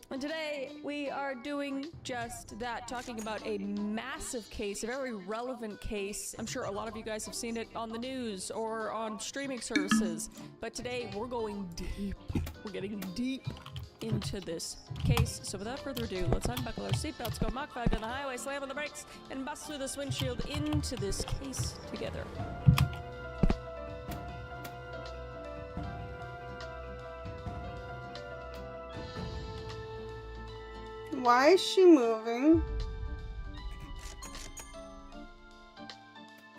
And today, we are doing just that, talking about a massive case, a very relevant case. I'm sure a lot of you guys have seen it on the news or on streaming services, but today we're going deep. We're getting deep into this case. So without further ado, let's unbuckle our seatbelts, go Mach 5 down the highway, slam on the brakes, and bust through this windshield into this case together. Why is she moving?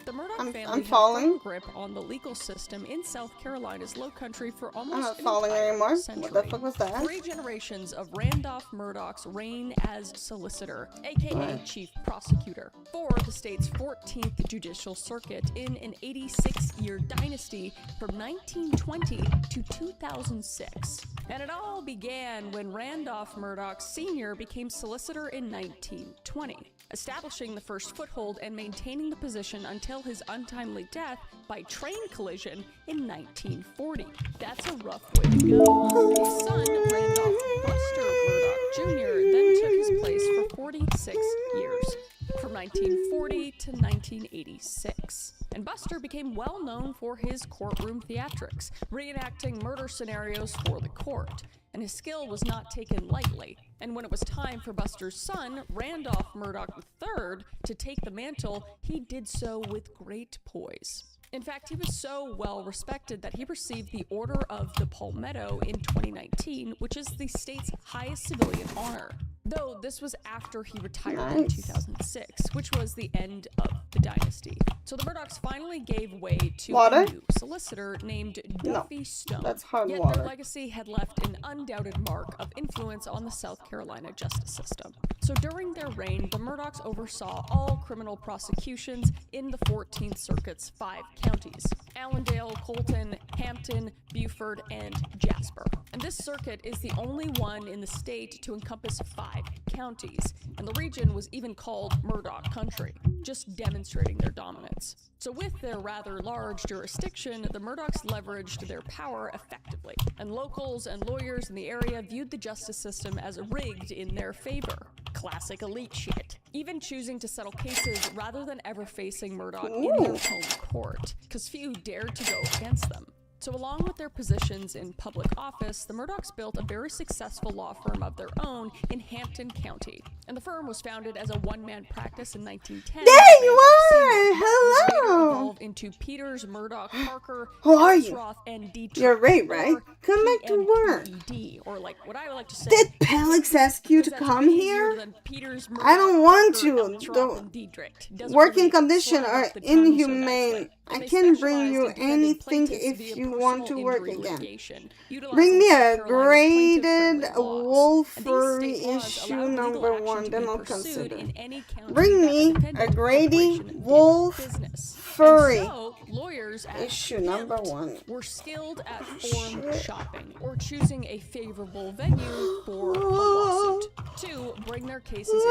The Murdoch I'm family falling. had a grip on the legal system in South Carolina's Low Country for almost I'm not an falling entire anymore. century. What the fuck was that? 3 generations of Randolph Murdoch's reign as solicitor, aka chief prosecutor, for the state's 14th Judicial Circuit in an 86-year dynasty from 1920 to 2006. And it all began when Randolph Murdoch Sr. became solicitor in 1920, establishing the first foothold and maintaining the position until his untimely death by train collision in 1940. That's a rough way to go. His son, Randolph Buster Murdoch Jr., then took his place for 46 years, from 1940 to 1986. And Buster became well known for his courtroom theatrics, reenacting murder scenarios for the court. And his skill was not taken lightly. And when it was time for Buster's son, Randolph Murdoch III, to take the mantle, he did so with great poise. In fact, he was so well respected that he received the Order of the Palmetto in 2019, which is the state's highest civilian honor. Though this was after he retired in 2006, which was the end of the dynasty. So the Murdochs finally gave way to a new solicitor named Duffy Stone. That's hard Yet water. their legacy had left an undoubted mark of influence on the South Carolina justice system. So during their reign, the Murdochs oversaw all criminal prosecutions in the 14th Circuit's 5 counties: Allendale, Colton, Hampton, Beaufort, and Jasper. And this circuit is the only one in the state to encompass 5 counties, and the region was even called Murdoch Country, just demonstrating their dominance. So with their rather large jurisdiction, the Murdochs leveraged their power effectively, and locals and lawyers in the area viewed the justice system as rigged in their favor. Classic elite shit. Even choosing to settle cases rather than ever facing Murdoch in their home court, because few dared to go against them. So along with their positions in public office, the Murdochs built a very successful law firm of their own in Hampton County. And the firm was founded as a one-man practice in 1910. There you are! Hello! Evolved into Peters, Murdoch, Parker, Who are you? Roth, and Dietrich. You're right, right? or Come back to work. PMPED, or like what I would like to say. Did Pelix ask you to because that's come easier here? than Peters, I don't want Parker, to. Roth, The and Dietrich. Doesn't working really conditions slide are off the tongue so inhumane. nicely. I They can bring specialized you in defending anything plaintiffs if via you want to personal work injury again. litigation, utilizing Bring me South a Carolina's graded plaintiff-friendly laws. wolf And these furry state laws issue allowed legal number action 1, to then be I'll pursued consider. in any county Bring that me the defendant a Grady corporation did Wolf business. furry And so, lawyers at issue number Pimped 1. were skilled at forum shopping or choosing a favorable venue for a lawsuit to bring their cases into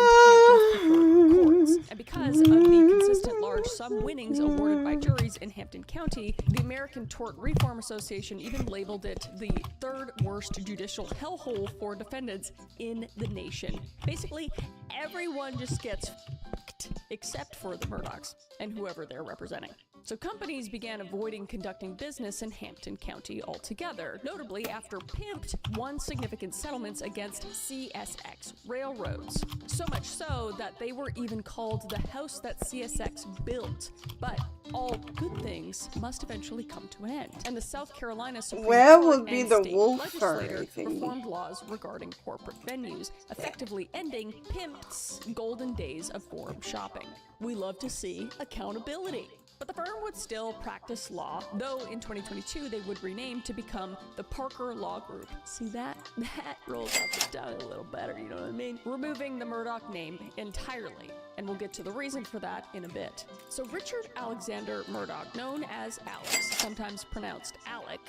Hampton's preferred courts. And because of the consistent large sum winnings awarded by juries in Hampton County, the American Tort Reform Association even labeled it the third worst judicial hellhole for defendants in the nation. Basically, everyone just gets f***ed except for the Murdochs and whoever they're representing. So companies began avoiding conducting business in Hampton County altogether, notably after Pimped won significant settlements against CSX railroads. So much so that they were even called the house that CSX built. But all good things must eventually come to an end. And the South Carolina Supreme Where Court would be and the state wolf legislature furry thing? reformed laws regarding corporate venues, effectively ending Pimped's golden days of forum shopping. We love to see accountability. But the firm would still practice law, though in 2022 they would rename to become the Parker Law Group. See that? That rolls off the tongue a little better, you know what I mean? Removing the Murdoch name entirely, and we'll get to the reason for that in a bit. So Richard Alexander Murdoch, known as Alex, sometimes pronounced Alec,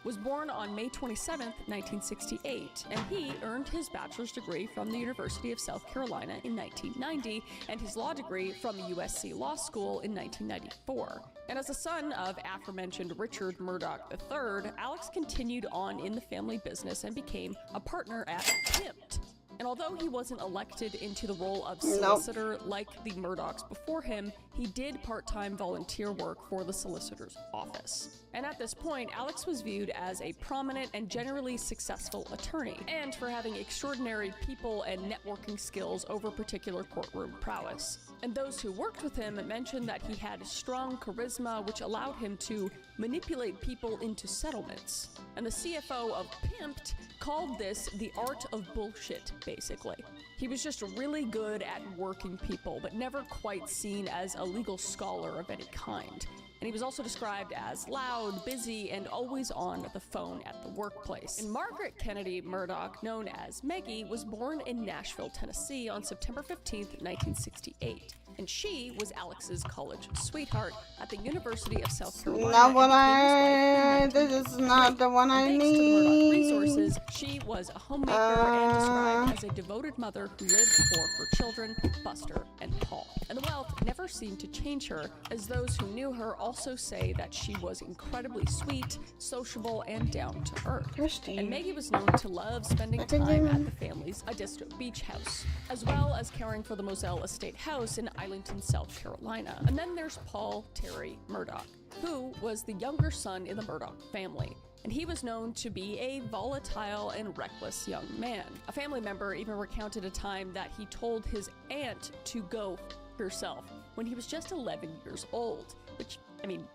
was born on May 27, 1968, and he earned his bachelor's degree from the University of South Carolina in 1990 and his law degree from USC Law School in 1994. And as a son of aforementioned Richard Murdoch III, Alex continued on in the family business and became a partner at Pimped. And although he wasn't elected into the role of solicitor like the Murdochs before him, he did part-time volunteer work for the solicitor's office. And at this point, Alex was viewed as a prominent and generally successful attorney, and for having extraordinary people and networking skills over particular courtroom prowess. And those who worked with him mentioned that he had strong charisma, which allowed him to manipulate people into settlements. And the CFO of Pimped called this the art of bullshit, basically. He was just really good at working people, but never quite seen as a legal scholar of any kind. And he was also described as loud, busy, and always on the phone at the workplace. And Margaret Kennedy Murdoch, known as Maggie, was born in Nashville, Tennessee on September 15, 1968. And she was Alex's college sweetheart at the University of South Carolina. Not what this is not the one I Thanks to the Murdoch need. resources, she was a homemaker and described as a devoted mother who lived for her children, Buster and Paul. And the wealth never seemed to change her, as those who knew her also say that she was incredibly sweet, sociable, and down to earth. And Maggie was known to love spending time at the family's Edisto Beach house, as well as caring for the Moselle Estate House in Arlington, South Carolina. And then there's Paul Terry Murdoch, who was the younger son in the Murdoch family. And he was known to be a volatile and reckless young man. A family member even recounted a time that he told his aunt to go f herself when he was just 11 years old, which, I mean,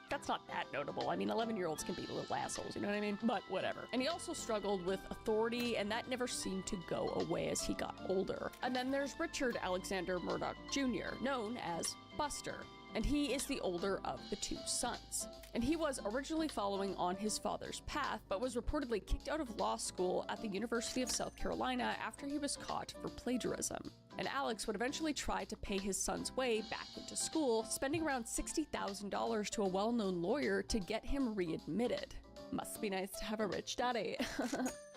that's not that notable. I mean, 11-year-olds can be little assholes, you know what I mean? But whatever. And he also struggled with authority, and that never seemed to go away as he got older. And then there's Richard Alexander Murdoch Jr., known as Buster. And he is the older of the two sons. And he was originally following on his father's path, but was reportedly kicked out of law school at the University of South Carolina after he was caught for plagiarism. And Alex would eventually try to pay his son's way back into school, spending around $60,000 to a well-known lawyer to get him readmitted. Must be nice to have a rich daddy.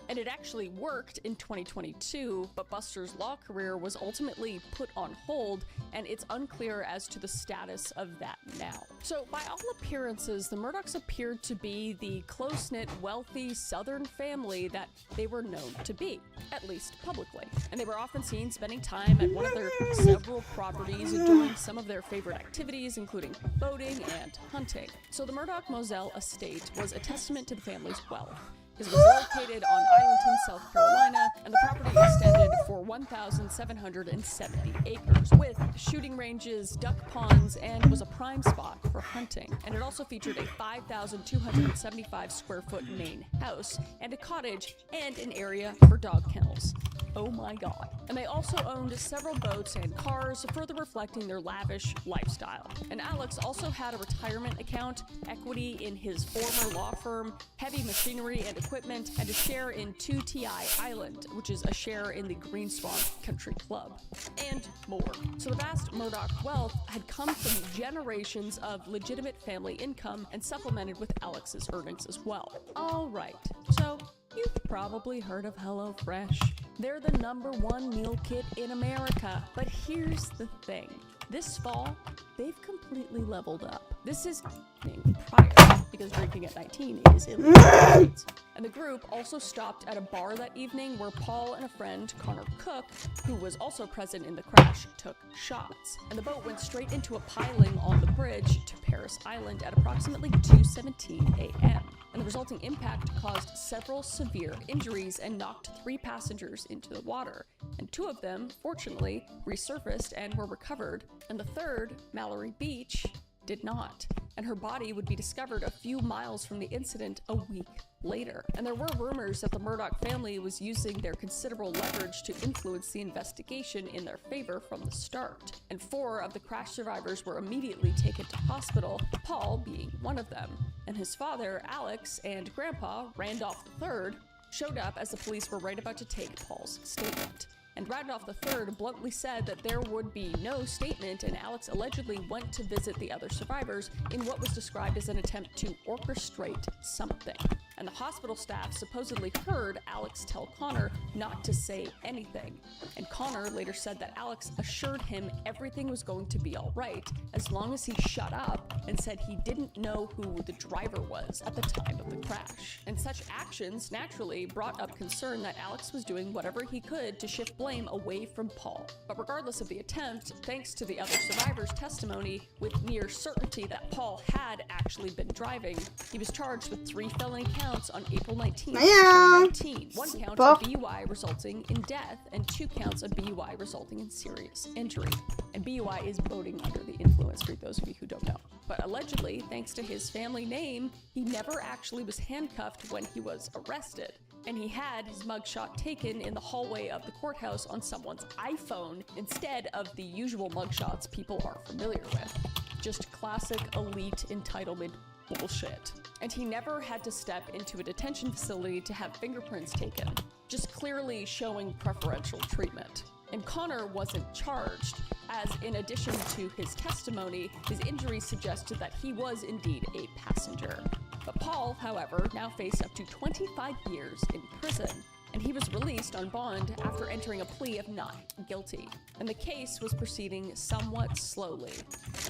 And it actually worked in 2022, but Buster's law career was ultimately put on hold, and it's unclear as to the status of that now. So by all appearances, the Murdochs appeared to be the close-knit, wealthy Southern family that they were known to be, at least publicly. And they were often seen spending time at one of their several properties doing some of their favorite activities, including boating and hunting. So the Murdoch Moselle estate was a testament to the family's wealth. It was located on Arlington, South Carolina, and the property extended for 1,770 acres, with shooting ranges, duck ponds, and was a prime spot for hunting. And it also featured a 5,275 square foot main house, and a cottage, and an area for dog kennels. Oh my god. And they also owned several boats and cars, further reflecting their lavish lifestyle. And Alex also had a retirement account, equity in his former law firm, heavy machinery and equipment, and a share in 2TI Island, which is a share in the Green Swamp Country Club, and more. So the vast Murdoch wealth had come from generations of legitimate family income and supplemented with Alex's earnings as well. Alright, so you've probably heard of HelloFresh. They're the #1 meal kit in America. But here's the thing. This fall, they've completely leveled up. This is prior, because drinking at 19 is illegal. And the group also stopped at a bar that evening where Paul and a friend, Connor Cook, who was also present in the crash, took shots. And the boat went straight into a piling on the bridge to Paris Island at approximately 2:17 a.m. And the resulting impact caused several severe injuries and knocked 3 passengers into the water. And 2 of them, fortunately, resurfaced and were recovered. And the third, Mallory Beach, did not. And her body would be discovered a few miles from the incident a week later. And there were rumors that the Murdoch family was using their considerable leverage to influence the investigation in their favor from the start. And 4 of the crash survivors were immediately taken to hospital, Paul being one of them. And his father, Alex, and Grandpa, Randolph III, showed up as the police were right about to take Paul's statement. And Randolph III bluntly said that there would be no statement, and Alex allegedly went to visit the other survivors in what was described as an attempt to orchestrate something. And the hospital staff supposedly heard Alex tell Connor not to say anything. And Connor later said that Alex assured him everything was going to be all right as long as he shut up, and said he didn't know who the driver was at the time of the crash. And such actions naturally brought up concern that Alex was doing whatever he could to shift blame away from Paul. But regardless of the attempt, thanks to the other survivors' testimony, with near certainty that Paul had actually been driving, he was charged with 3 felony counts on April 19, 2019. 1 count of DUI resulting in death, and 2 counts of DUI resulting in serious injury. And DUI is boating under the influence, for those of you who don't know. But allegedly, thanks to his family name, he never actually was handcuffed when he was arrested. And he had his mugshot taken in the hallway of the courthouse on someone's iPhone instead of the usual mugshots people are familiar with. Just classic elite entitlement bullshit. And he never had to step into a detention facility to have fingerprints taken, just clearly showing preferential treatment. And Connor wasn't charged, as in addition to his testimony, his injuries suggested that he was indeed a passenger. But Paul, however, now faced up to 25 years in prison, and he was released on bond after entering a plea of not guilty. And the case was proceeding somewhat slowly.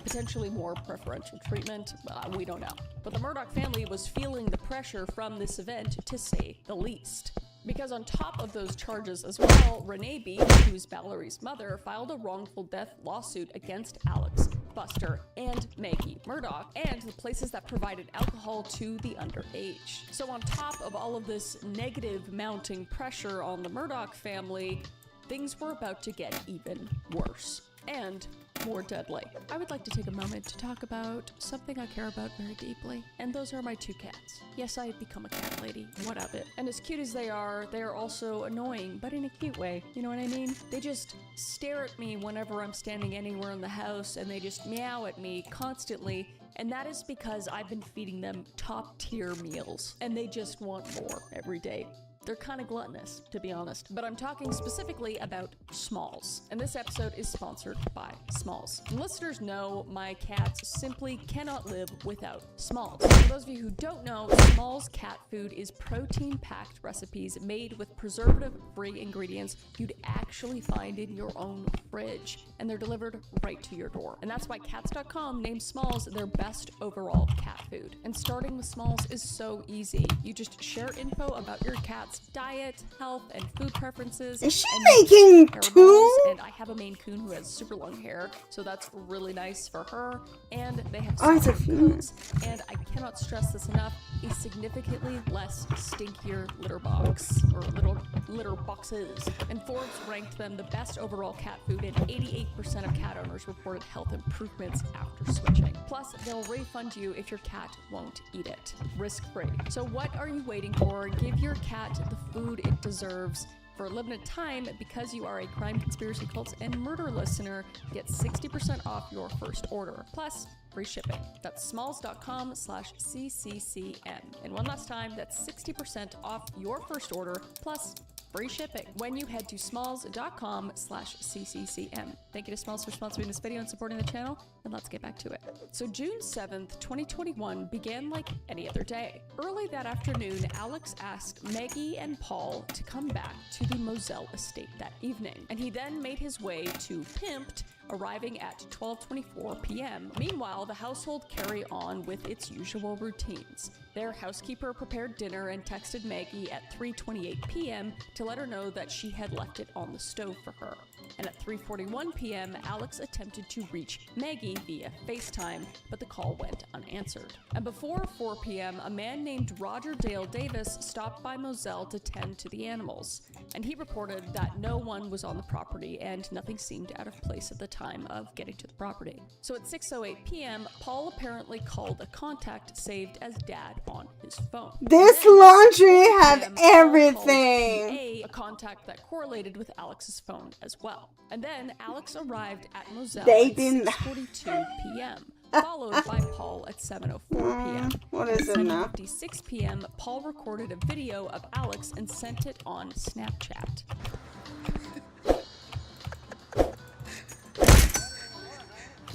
Potentially more preferential treatment, we don't know. But the Murdoch family was feeling the pressure from this event, to say the least. Because on top of those charges as well, Renee Beach, who's Valerie's mother, filed a wrongful death lawsuit against Alex, Buster, and Maggie Murdoch, and the places that provided alcohol to the underage. So on top of all of this negative mounting pressure on the Murdoch family, things were about to get even worse. And more deadly. I would like to take a moment to talk about something I care about very deeply, and those are my 2 cats. Yes, I have become a cat lady. What of it? And as cute as they are also annoying, but in a cute way. You know what I mean? They just stare at me whenever I'm standing anywhere in the house, and they just meow at me constantly. And that is because I've been feeding them top-tier meals, and they just want more every day. They're kind of gluttonous, to be honest. But I'm talking specifically about Smalls. And this episode is sponsored by Smalls. And listeners know my cats simply cannot live without Smalls. For those of you who don't know, Smalls cat food is protein-packed recipes made with preservative-free ingredients you'd actually find in your own fridge. And they're delivered right to your door. And that's why Cats.com named Smalls their best overall cat food. And starting with Smalls is so easy. You just share info about your cat's diet, health, and food preferences. Is she making 2? And I have a Maine Coon who has super long hair, so that's really nice for her. And they have it's a soft few. coats, and I cannot stress this enough, a significantly less stinkier litter box, or little litter boxes. And Forbes ranked them the best overall cat food, and 88% of cat owners reported health improvements after switching. Plus, they'll refund you if your cat won't eat it. Risk-free. So what are you waiting for? Give your cat the food it deserves. For a limited time, because you are a Crime, Conspiracy, Cults, and Murder listener, get 60% off your first order, plus free shipping. That's smalls.com/CCCM. And one last time, that's 60% off your first order, plus free shipping when you head to smalls.com/CCCM. Thank you to Smalls for sponsoring this video and supporting the channel, and let's get back to it. So June 7th, 2021 began like any other day. Early that afternoon, Alex asked Maggie and Paul to come back to the Moselle estate that evening, and he then made his way to Pimped, arriving at 12:24 p.m. Meanwhile, the household carry on with its usual routines. Their housekeeper prepared dinner and texted Maggie at 3:28 p.m. to let her know that she had left it on the stove for her. And at 3:41 p.m., Alex attempted to reach Maggie via FaceTime, but the call went unanswered. And before 4 p.m., a man named Roger Dale Davis stopped by Moselle to tend to the animals, and he reported that no one was on the property and nothing seemed out of place at the time of getting to the property. So at 6:08 p.m., Paul apparently called a contact saved as Dad on his phone. This laundry have everything. A contact that correlated with Alex's phone as well. And then Alex arrived at Moselle They at didn't- 6:42 p.m., followed by Paul at 7:04 p.m. What is it now? At 7:56 p.m., Paul recorded a video of Alex and sent it on Snapchat.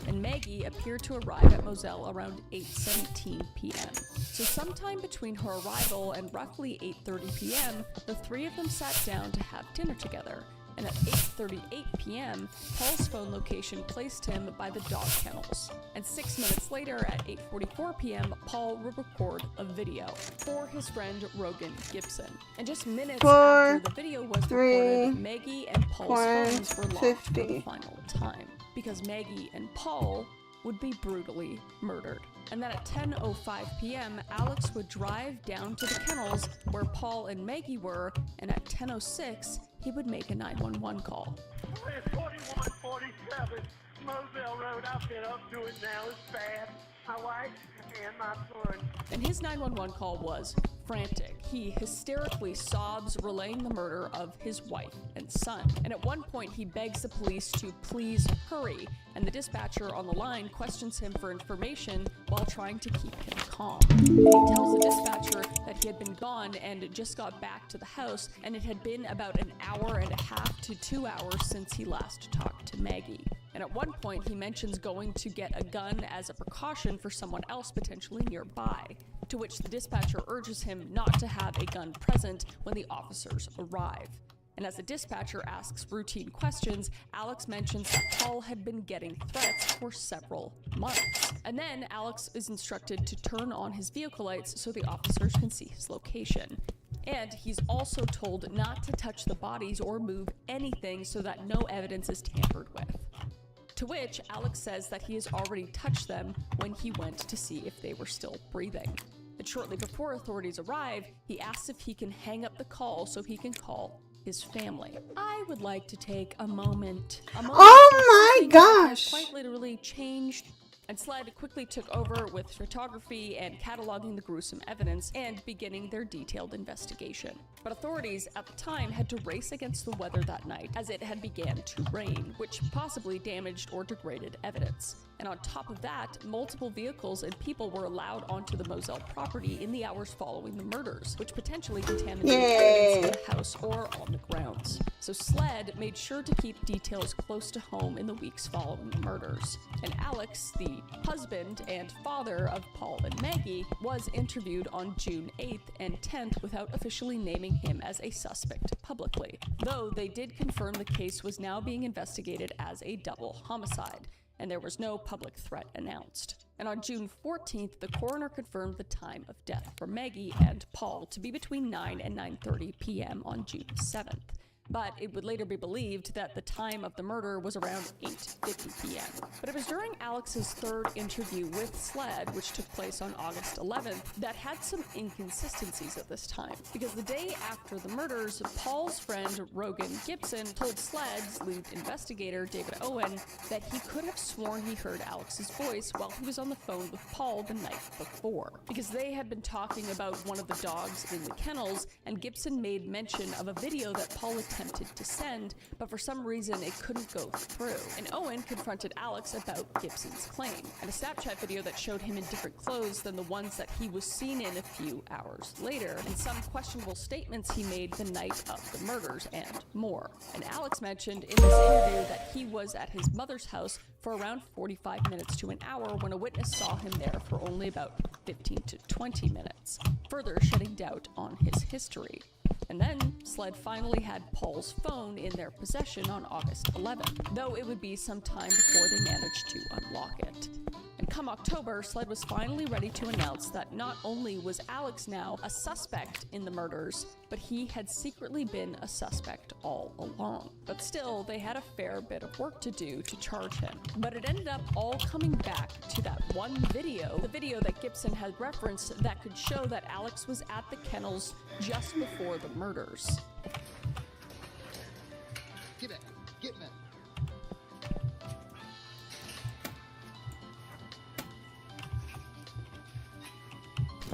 And Maggie appeared to arrive at Moselle around 8:17 p.m. So sometime between her arrival and roughly 8:30 p.m., the three of them sat down to have dinner together. And at 8:38 p.m., Paul's phone location placed him by the dog kennels. And 6 minutes later, at 8:44 p.m., Paul would record a video for his friend Rogan Gibson. And just minutes after the video was recorded, Maggie and Paul's phones were locked for the final time, because Maggie and Paul would be brutally murdered. And then at 10:05 p.m., Alex would drive down to the kennels where Paul and Maggie were, and at 10:06, he would make a 911 call. 4147 Moselle Road. I've been up to it now. It's bad. My wife and my son. And his 911 call was frantic. He hysterically sobs, relaying the murder of his wife and son. And at one point, he begs the police to please hurry, and the dispatcher on the line questions him for information while trying to keep him calm. And he tells the dispatcher that he had been gone and just got back to the house, and it had been about an hour and a half to 2 hours since he last talked to Maggie. And at one point, he mentions going to get a gun as a precaution for someone else potentially nearby, to which the dispatcher urges him not to have a gun present when the officers arrive. And as the dispatcher asks routine questions, Alex mentions that Paul had been getting threats for several months. And then Alex is instructed to turn on his vehicle lights so the officers can see his location. And he's also told not to touch the bodies or move anything so that no evidence is tampered with. To which Alex says that he has already touched them when he went to see if they were still breathing. And shortly before authorities arrive, he asks if he can hang up the call so he can call his family. I would like to take a moment Oh my gosh! quite literally changed. And SLED quickly took over with photography and cataloging the gruesome evidence and beginning their detailed investigation. But authorities at the time had to race against the weather that night as it had began to rain, which possibly damaged or degraded evidence. And on top of that, multiple vehicles and people were allowed onto the Moselle property in the hours following the murders, which potentially contaminated evidence in the house or on the grounds. So SLED made sure to keep details close to home in the weeks following the murders. And Alex, the husband and father of Paul and Maggie, was interviewed on June 8th and 10th without officially naming him as a suspect publicly, though they did confirm the case was now being investigated as a double homicide, and there was no public threat announced. And on June 14th, the coroner confirmed the time of death for Maggie and Paul to be between 9 and 9:30 p.m. on June 7th. But it would later be believed that the time of the murder was around 8:50 p.m. But it was during Alex's third interview with SLED, which took place on August 11th, that had some inconsistencies at this time. Because the day after the murders, Paul's friend Rogan Gibson told SLED's lead investigator, David Owen, that he could have sworn he heard Alex's voice while he was on the phone with Paul the night before. Because they had been talking about one of the dogs in the kennels, and Gibson made mention of a video that Paul had attempted to send, but for some reason it couldn't go through. And Owen confronted Alex about Gibson's claim, and a Snapchat video that showed him in different clothes than the ones that he was seen in a few hours later, and some questionable statements he made the night of the murders, and more. And Alex mentioned in this interview that he was at his mother's house for around 45 minutes to an hour when a witness saw him there for only about 15 to 20 minutes, further shedding doubt on his history. And then, SLED finally had Paul's phone in their possession on August 11th, though it would be some time before they managed to unlock it. And come October, SLED was finally ready to announce that not only was Alex now a suspect in the murders, but he had secretly been a suspect all along. But still, they had a fair bit of work to do to charge him. But it ended up all coming back to that one video, the video that Gibson had referenced that could show that Alex was at the kennels just before the murders. Get back! Get back!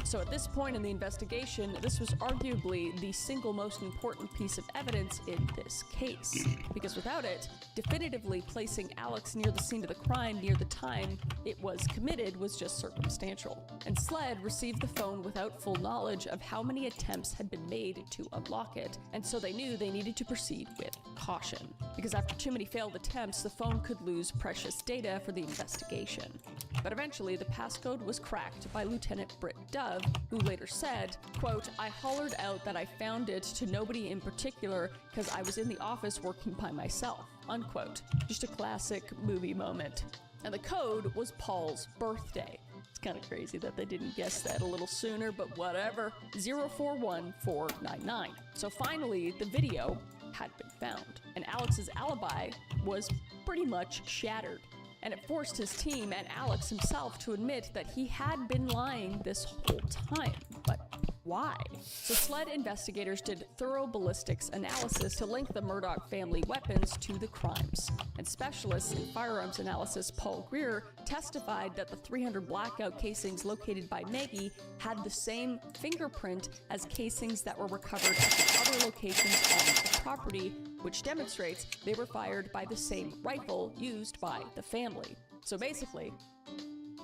So at this point in the investigation, this was arguably the single most important piece of evidence in this case. Because without it, definitively placing Alex near the scene of the crime near the time it was committed was just circumstantial. And SLED received the phone without full knowledge of how many attempts had been made to unlock it, and so they knew they needed to proceed with caution. Because after too many failed attempts, the phone could lose precious data for the investigation. But eventually, the passcode was cracked by Lieutenant Britt Dove, who later said, quote, "I hollered out that I found it to nobody in particular because I was in the office working by myself," unquote. Just a classic movie moment. And the code was Paul's birthday. It's kind of crazy that they didn't guess that a little sooner, but whatever. 041499. So finally, the video had been found, and Alex's alibi was pretty much shattered. And it forced his team and Alex himself to admit that he had been lying this whole time. But why? So SLED investigators did thorough ballistics analysis to link the Murdaugh family weapons to the crimes. And specialists in firearms analysis Paul Greer testified that the 300 blackout casings located by Maggie had the same fingerprint as casings that were recovered at the other locations on the property, which demonstrates they were fired by the same rifle used by the family. So basically,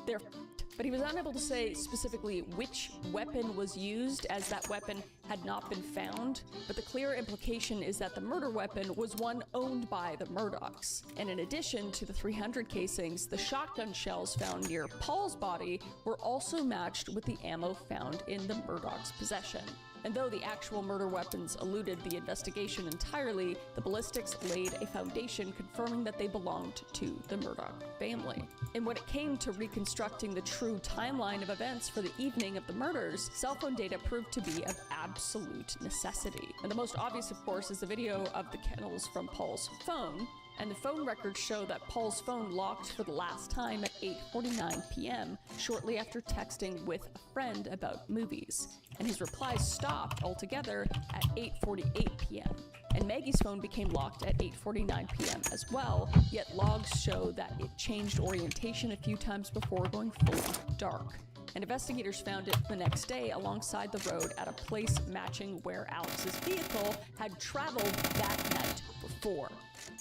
they're f***ed. But he was unable to say specifically which weapon was used, as that weapon had not been found. But the clear implication is that the murder weapon was one owned by the Murdaughs. And in addition to the 300 casings, the shotgun shells found near Paul's body were also matched with the ammo found in the Murdaughs' possession. And though the actual murder weapons eluded the investigation entirely, the ballistics laid a foundation confirming that they belonged to the Murdaugh family. And when it came to reconstructing the true timeline of events for the evening of the murders, cell phone data proved to be of absolute necessity. And the most obvious, of course, is the video of the kennels from Paul's phone. And the phone records show that Paul's phone locked for the last time at 8:49 p.m., shortly after texting with a friend about movies. And his replies stopped altogether at 8:48 p.m. And Maggie's phone became locked at 8:49 p.m. as well, yet logs show that it changed orientation a few times before going fully dark. And investigators found it the next day alongside the road at a place matching where Alex's vehicle had traveled that night before.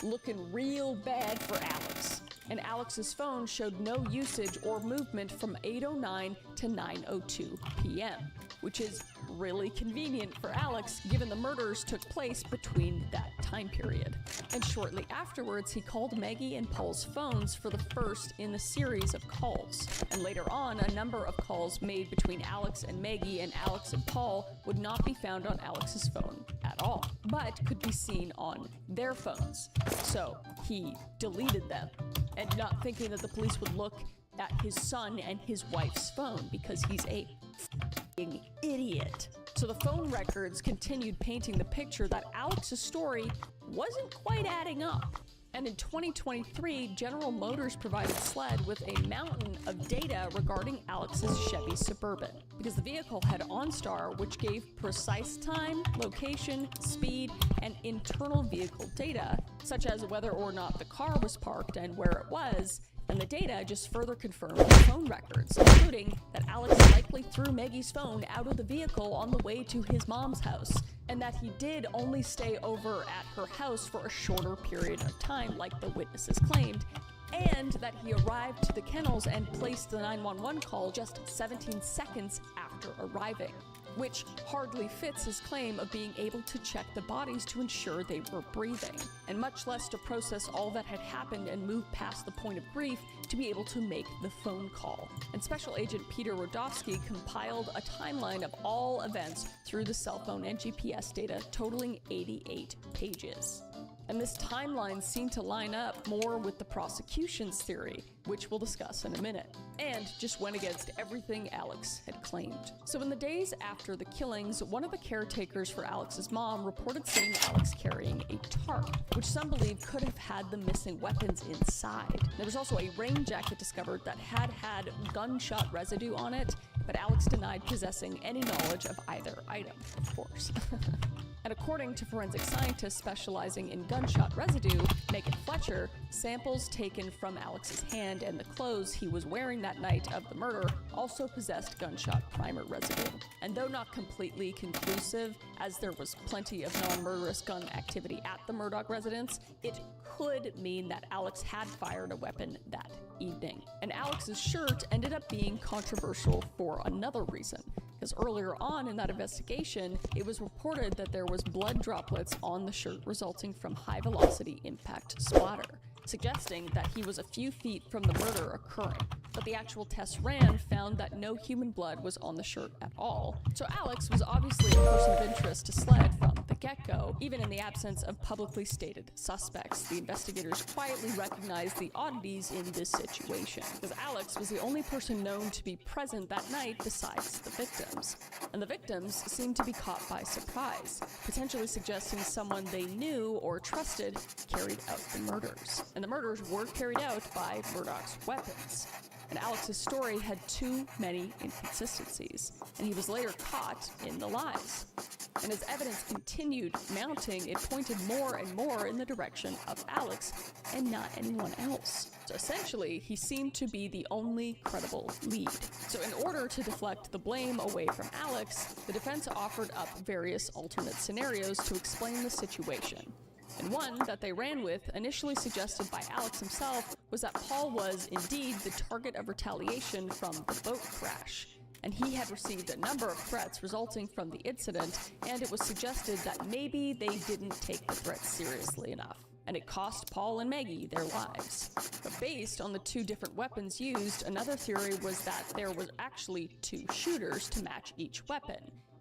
Looking real bad for Alex. And Alex's phone showed no usage or movement from 8:09 to 9:02 p.m., which is really convenient for Alex given the murders took place between that time period. And shortly afterwards, he called Maggie and Paul's phones for the first in the series of calls. And later on, a number of calls made between Alex and Maggie and Alex and Paul would not be found on Alex's phone at all, but could be seen on their phones. So he deleted them, and not thinking that the police would look at his son and his wife's phone because he's a f***ing idiot. So the phone records continued painting the picture that Alex's story wasn't quite adding up. And in 2023, General Motors provided SLED with a mountain of data regarding Alex's Chevy Suburban, because the vehicle had OnStar, which gave precise time, location, speed, and internal vehicle data, such as whether or not the car was parked and where it was. And the data just further confirmed the phone records, including that Alex likely threw Maggie's phone out of the vehicle on the way to his mom's house, and that he did only stay over at her house for a shorter period of time, like the witnesses claimed, and that he arrived to the kennels and placed the 911 call just 17 seconds after arriving, which hardly fits his claim of being able to check the bodies to ensure they were breathing, and much less to process all that had happened and move past the point of grief to be able to make the phone call. And Special Agent Peter Rodofsky compiled a timeline of all events through the cell phone and GPS data, totaling 88 pages. And this timeline seemed to line up more with the prosecution's theory, which we'll discuss in a minute, and just went against everything Alex had claimed. So in the days after the killings, one of the caretakers for Alex's mom reported seeing Alex carrying a tarp, which some believe could have had the missing weapons inside. There was also a rain jacket discovered that had gunshot residue on it, but Alex denied possessing any knowledge of either item, of course. And according to forensic scientists specializing in gunshot residue, Megan Fletcher, samples taken from Alex's hand and the clothes he was wearing that night of the murder also possessed gunshot primer residue. And though not completely conclusive, as there was plenty of non-murderous gun activity at the Murdaugh residence, it could mean that Alex had fired a weapon that evening. And Alex's shirt ended up being controversial for another reason, because earlier on in that investigation, it was reported that there was blood droplets on the shirt resulting from high-velocity impact splatter, suggesting that he was a few feet from the murder occurring. But the actual tests ran found that no human blood was on the shirt at all. So Alex was obviously a person of interest to SLED from the get-go, even in the absence of publicly stated suspects. The investigators quietly recognized the oddities in this situation, because Alex was the only person known to be present that night besides the victims. And the victims seemed to be caught by surprise, potentially suggesting someone they knew or trusted carried out the murders. And the murders were carried out by Murdaugh's weapons. And Alex's story had too many inconsistencies, and he was later caught in the lies. And as evidence continued mounting, it pointed more and more in the direction of Alex and not anyone else. So essentially, he seemed to be the only credible lead. So in order to deflect the blame away from Alex, the defense offered up various alternate scenarios to explain the situation. And one that they ran with, initially suggested by Alex himself, was that Paul was indeed the target of retaliation from the boat crash. And he had received a number of threats resulting from the incident, and it was suggested that maybe they didn't take the threats seriously enough, and it cost Paul and Maggie their lives. But based on the two different weapons used, another theory was that there was actually two shooters to match each weapon.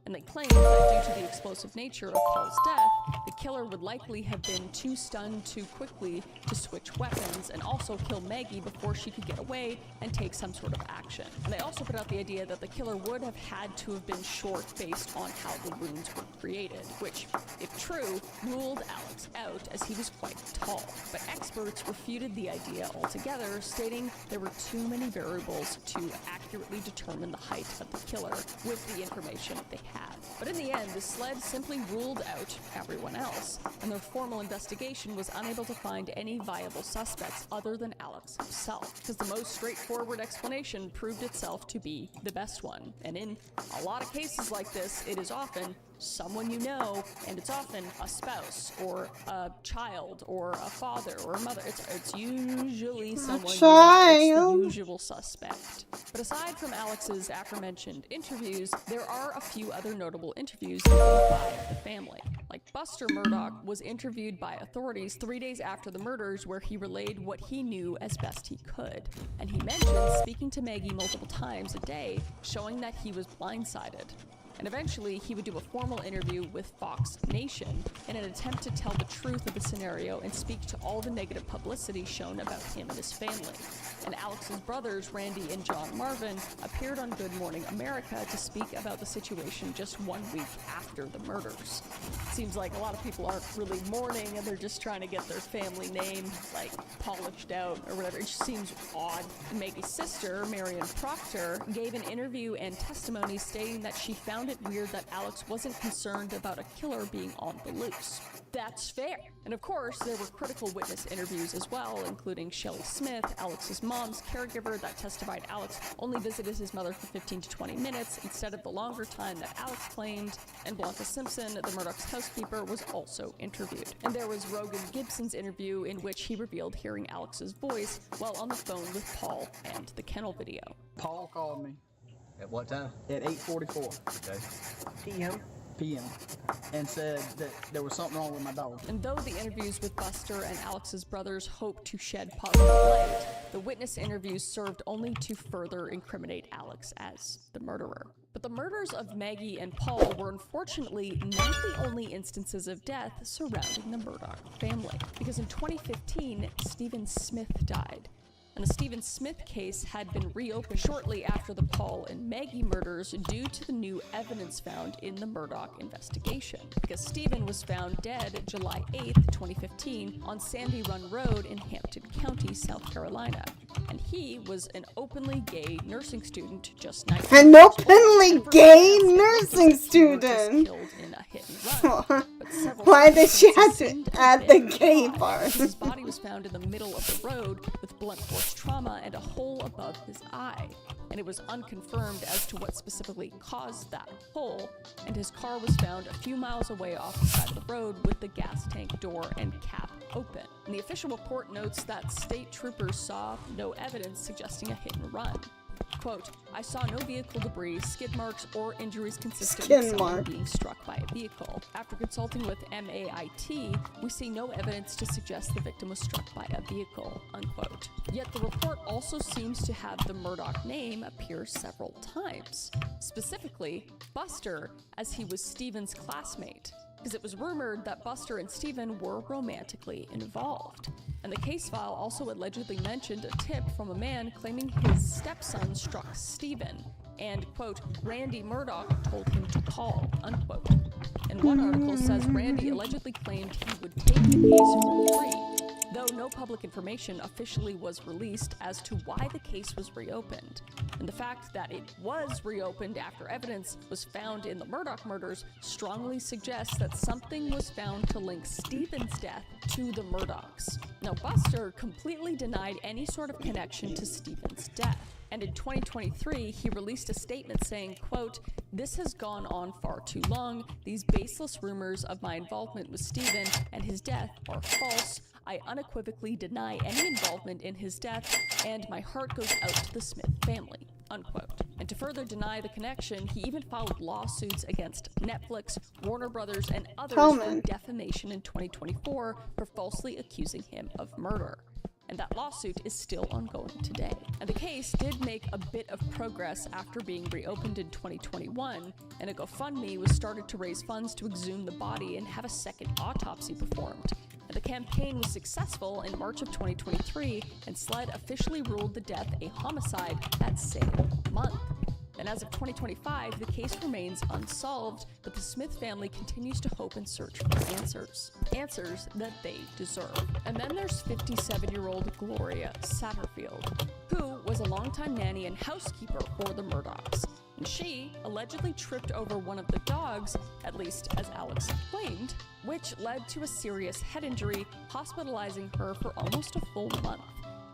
And they claimed that due to the explosive nature of Paul's death, the killer would likely have been too stunned too quickly to switch weapons and also kill Maggie before she could get away and take some sort of action. And they also put out the idea that the killer would have had to have been short based on how the wounds were created, which, if true, ruled Alex out as he was quite tall. But experts refuted the idea altogether, stating there were too many variables to accurately determine the height of the killer with the information they had. But in the end, the SLED simply ruled out everyone else, and their formal investigation was unable to find any viable suspects other than Alex himself, because the most straightforward explanation proved itself to be the best one. And in a lot of cases like this, it is often someone you know, and it's often a spouse or a child or a father or a mother. It's usually someone you know. It's the usual suspect. But aside from Alex's aforementioned interviews, there are a few other notable interviews by the family. Like Buster Murdaugh was interviewed by authorities 3 days after the murders, where he relayed what he knew as best he could. And he mentioned speaking to Maggie multiple times a day, showing that he was blindsided. And eventually, he would do a formal interview with Fox Nation in an attempt to tell the truth of the scenario and speak to all the negative publicity shown about him and his family. And Alex's brothers, Randy and John Marvin, appeared on Good Morning America to speak about the situation just 1 week after the murders. Seems like a lot of people aren't really mourning and they're just trying to get their family name, like, polished out or whatever. It just seems odd. Maggie's sister, Marion Proctor, gave an interview and testimony stating that she found it it weird that Alex wasn't concerned about a killer being on the loose. That's fair. And of course, there were critical witness interviews as well, including Shelley Smith, Alex's mom's caregiver, that testified Alex only visited his mother for 15 to 20 minutes instead of the longer time that Alex claimed, and Blanca Simpson, the Murdoch's housekeeper, was also interviewed. And there was Rogan Gibson's interview in which he revealed hearing Alex's voice while on the phone with Paul and the kennel video. Paul called me At what time? at 8:44 Okay. p.m. and said that there was something wrong with my dog. And though the interviews with Buster and Alex's brothers hoped to shed positive light, the witness interviews served only to further incriminate Alex as the murderer. But the murders of Maggie and Paul were unfortunately not the only instances of death surrounding the Murdoch family. Because in 2015, Stephen Smith died. And the Stephen Smith case had been reopened shortly after the Paul and Maggie murders due to the new evidence found in the Murdoch investigation. Because Stephen was found dead July 8th, 2015 on Sandy Run Road in Hampton County, South Carolina. And he was an openly gay nursing student just 19 An years old. openly gay nursing student. Killed in a hit and run. But several Why did she have witnesses to seemed add have the been gay wrong. part? His body was found in the middle of the road with blunt force trauma and a hole above his eye. And it was unconfirmed as to what specifically caused that hole. And his car was found a few miles away off the side of the road with the gas tank door and cap open. And the official report notes that state troopers saw no evidence suggesting a hit and run. Quote, I saw no vehicle debris, skid marks, or injuries consistent with someone being struck by a vehicle. After consulting with MAIT, we see no evidence to suggest the victim was struck by a vehicle, unquote. Yet the report also seems to have the Murdoch name appear several times. Specifically, Buster, as he was Stephen's classmate, because it was rumored that Buster and Stephen were romantically involved. And the case file also allegedly mentioned a tip from a man claiming his stepson struck Stephen, and, quote, Randy Murdoch told him to call, unquote. And one article says Randy allegedly claimed he would take the case for free, though no public information officially was released as to why the case was reopened. And the fact that it was reopened after evidence was found in the Murdoch murders strongly suggests that something was found to link Stephen's death to the Murdochs. Now, Buster completely denied any sort of connection to Stephen's death. And in 2023, he released a statement saying, quote, this has gone on far too long. These baseless rumors of my involvement with Stephen and his death are false. I unequivocally deny any involvement in his death, and my heart goes out to the Smith family, unquote. And to further deny the connection, he even filed lawsuits against Netflix, Warner Brothers, and others for defamation in 2024 for falsely accusing him of murder. And that lawsuit is still ongoing today. And the case did make a bit of progress after being reopened in 2021, and a GoFundMe was started to raise funds to exhume the body and have a second autopsy performed. And the campaign was successful in March of 2023, and SLED officially ruled the death a homicide that same month. And as of 2025, the case remains unsolved, but the Smith family continues to hope and search for answers. Answers that they deserve. And then there's 57-year-old Gloria Satterfield, who was a longtime nanny and housekeeper for the Murdochs. And she allegedly tripped over one of the dogs, at least as Alex claimed, which led to a serious head injury, hospitalizing her for almost a full month.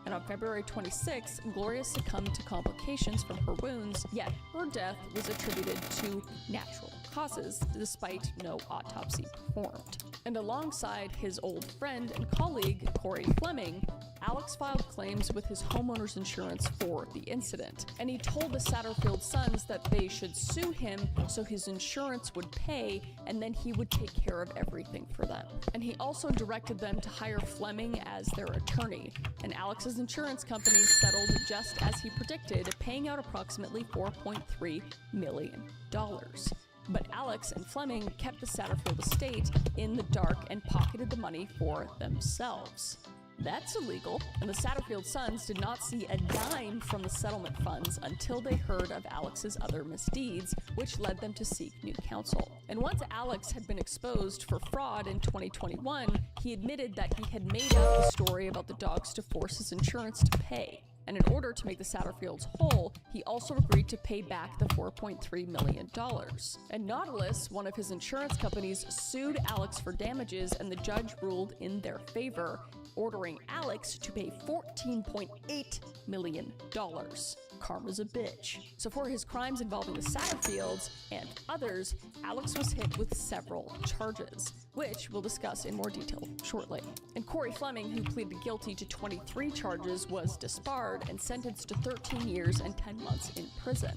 And on February 26, Gloria succumbed to complications from her wounds, yet her death was attributed to natural causes, despite no autopsy performed. And alongside his old friend and colleague, Corey Fleming, Alex filed claims with his homeowner's insurance for the incident. And he told the Satterfield sons that they should sue him so his insurance would pay, and then he would take care of everything for them. And he also directed them to hire Fleming as their attorney. And Alex's insurance company settled just as he predicted, paying out approximately $4.3 million. But Alex and Fleming kept the Satterfield estate in the dark and pocketed the money for themselves. That's illegal, and the Satterfield sons did not see a dime from the settlement funds until they heard of Alex's other misdeeds, which led them to seek new counsel. And once Alex had been exposed for fraud in 2021, he admitted that he had made up the story about the dogs to force his insurance to pay. And in order to make the Satterfields whole, he also agreed to pay back the $4.3 million. And Nautilus, one of his insurance companies, sued Alex for damages, and the judge ruled in their favor, ordering Alex to pay $14.8 million. Karma's a bitch. So for his crimes involving the Satterfields and others, Alex was hit with several charges, which we'll discuss in more detail shortly. And Corey Fleming, who pleaded guilty to 23 charges, was disbarred and sentenced to 13 years and 10 months in prison.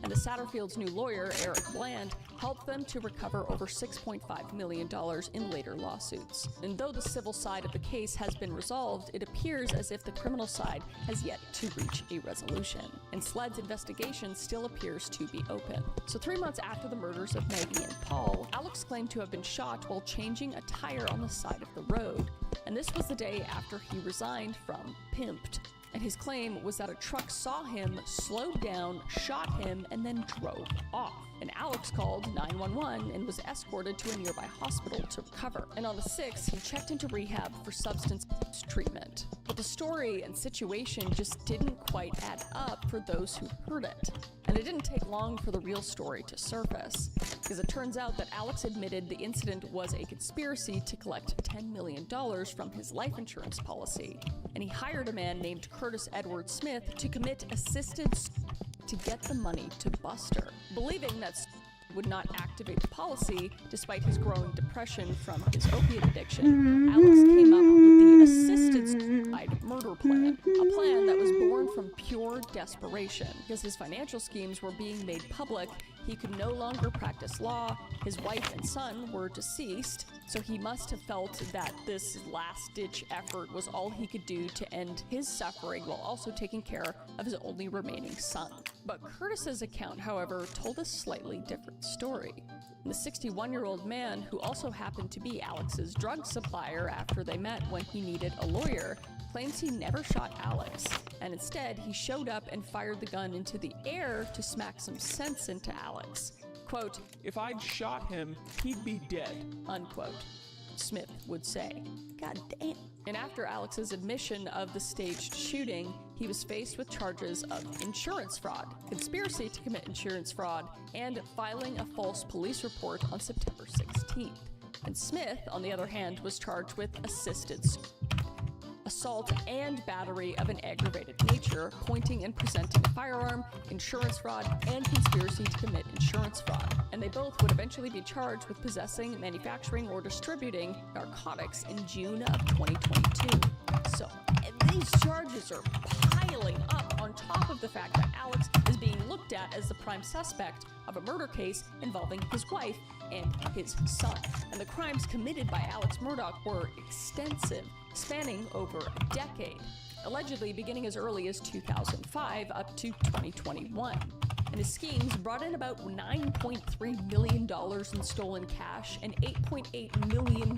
And the Satterfields' new lawyer, Eric Bland, helped them to recover over $6.5 million in later lawsuits. And though the civil side of the case has been resolved, it appears as if the criminal side has yet to reach a resolution. And SLED's investigation still appears to be open. So 3 months after the murders of Maggie and Paul, Alex claimed to have been shot while changing a tire on the side of the road. And this was the day after he resigned from Pimped. And his claim was that a truck saw him, slowed down, shot him, and then drove off. And Alex called 911 and was escorted to a nearby hospital to recover. And on the 6th, he checked into rehab for substance abuse treatment. But the story and situation just didn't quite add up for those who heard it. And it didn't take long for the real story to surface, because it turns out that Alex admitted the incident was a conspiracy to collect $10 million from his life insurance policy. And he hired a man named Curtis Edward Smith to commit assisted to get the money to Buster, believing that would not activate the policy despite his growing depression from his opiate addiction. Alex came up with the assisted suicide murder plan, a plan that was born from pure desperation. Because his financial schemes were being made public, he could no longer practice law, his wife and son were deceased, so he must have felt that this last-ditch effort was all he could do to end his suffering while also taking care of his only remaining son. But Curtis's account, however, told a slightly different story. The 61-year-old man, who also happened to be Alex's drug supplier after they met when he needed a lawyer, claims he never shot Alex, and instead he showed up and fired the gun into the air to smack some sense into Alex. Quote, "If I'd shot him, he'd be dead," unquote, Smith would say. God damn. And after Alex's admission of the staged shooting, he was faced with charges of insurance fraud, conspiracy to commit insurance fraud, and filing a false police report on September 16th. And Smith, on the other hand, was charged with assisted assault and battery of an aggravated nature, pointing and presenting a firearm, insurance fraud, and conspiracy to commit insurance fraud. And they both would eventually be charged with possessing, manufacturing, or distributing narcotics in June of 2022. So these charges are piling up on top of the fact that Alex is being looked at as the prime suspect of a murder case involving his wife and his son. And the crimes committed by Alex Murdaugh were extensive, spanning over a decade, allegedly beginning as early as 2005 up to 2021. And his schemes brought in about $9.3 million in stolen cash and $8.8 million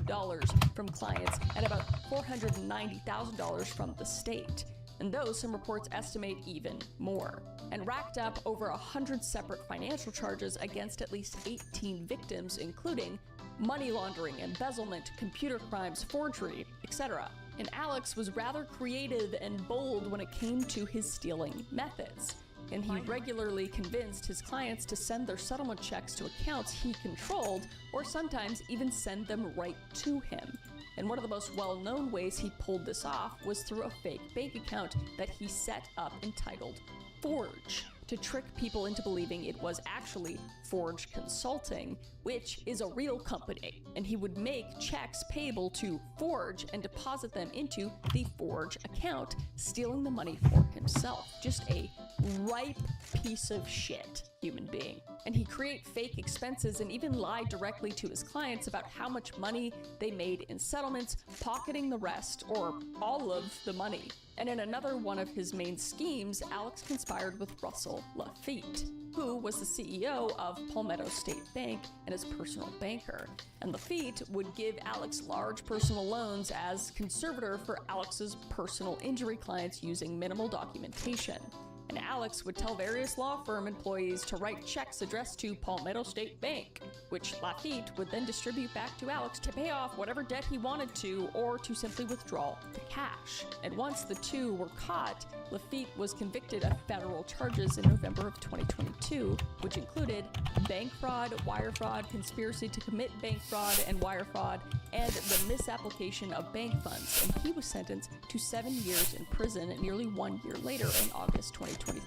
from clients and about $490,000 from the state. And though some reports estimate even more, and racked up over 100 separate financial charges against at least 18 victims, including money laundering, embezzlement, computer crimes, forgery, etc. And Alex was rather creative and bold when it came to his stealing methods. And he regularly convinced his clients to send their settlement checks to accounts he controlled, or sometimes even send them right to him. And one of the most well-known ways he pulled this off was through a fake bank account that he set up entitled Forge, to trick people into believing it was actually Forge Consulting, which is a real company. And he would make checks payable to Forge and deposit them into the Forge account, stealing the money for himself. Just a ripe piece of shit human being. And he'd create fake expenses and even lie directly to his clients about how much money they made in settlements, pocketing the rest or all of the money. And in another one of his main schemes, Alex conspired with Russell Lafitte, who was the CEO of Palmetto State Bank and his personal banker. And Lafitte would give Alex large personal loans as conservator for Alex's personal injury clients using minimal documentation. And Alex would tell various law firm employees to write checks addressed to Palmetto State Bank, which Lafitte would then distribute back to Alex to pay off whatever debt he wanted to, or to simply withdraw the cash. And once the two were caught, Lafitte was convicted of federal charges in November of 2022, which included bank fraud, wire fraud, conspiracy to commit bank fraud and wire fraud, and the misapplication of bank funds. And he was sentenced to 7 years in prison nearly 1 year later in August 2023.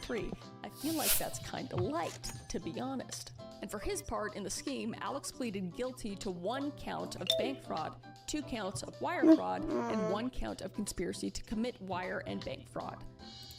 I feel like that's kinda light, to be honest. And for his part in the scheme, Alex pleaded guilty to 1 count of bank fraud, 2 counts of wire fraud, and 1 count of conspiracy to commit wire and bank fraud.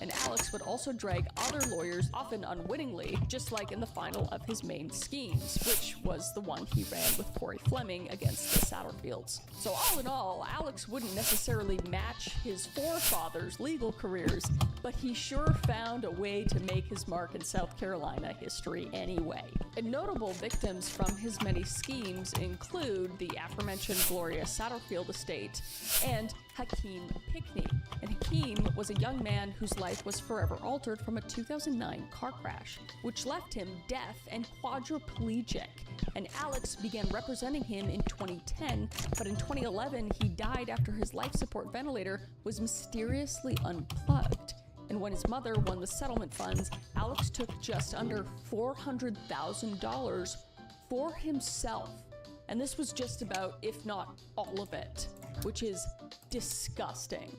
And Alex would also drag other lawyers, often unwittingly, just like in the final of his main schemes, which was the one he ran with Corey Fleming against the Satterfields. So all in all, Alex wouldn't necessarily match his forefathers' legal careers, but he sure found a way to make his mark in South Carolina history anyway. And notable victims from his many schemes include the aforementioned Gloria Satterfield estate and Hakeem Pickney. And Hakeem was a young man whose life was forever altered from a 2009 car crash, which left him deaf and quadriplegic. And Alex began representing him in 2010, but in 2011 he died after his life support ventilator was mysteriously unplugged. And when his mother won the settlement funds, Alex took just under $400,000 for himself. And this was just about, if not all of it, which is disgusting.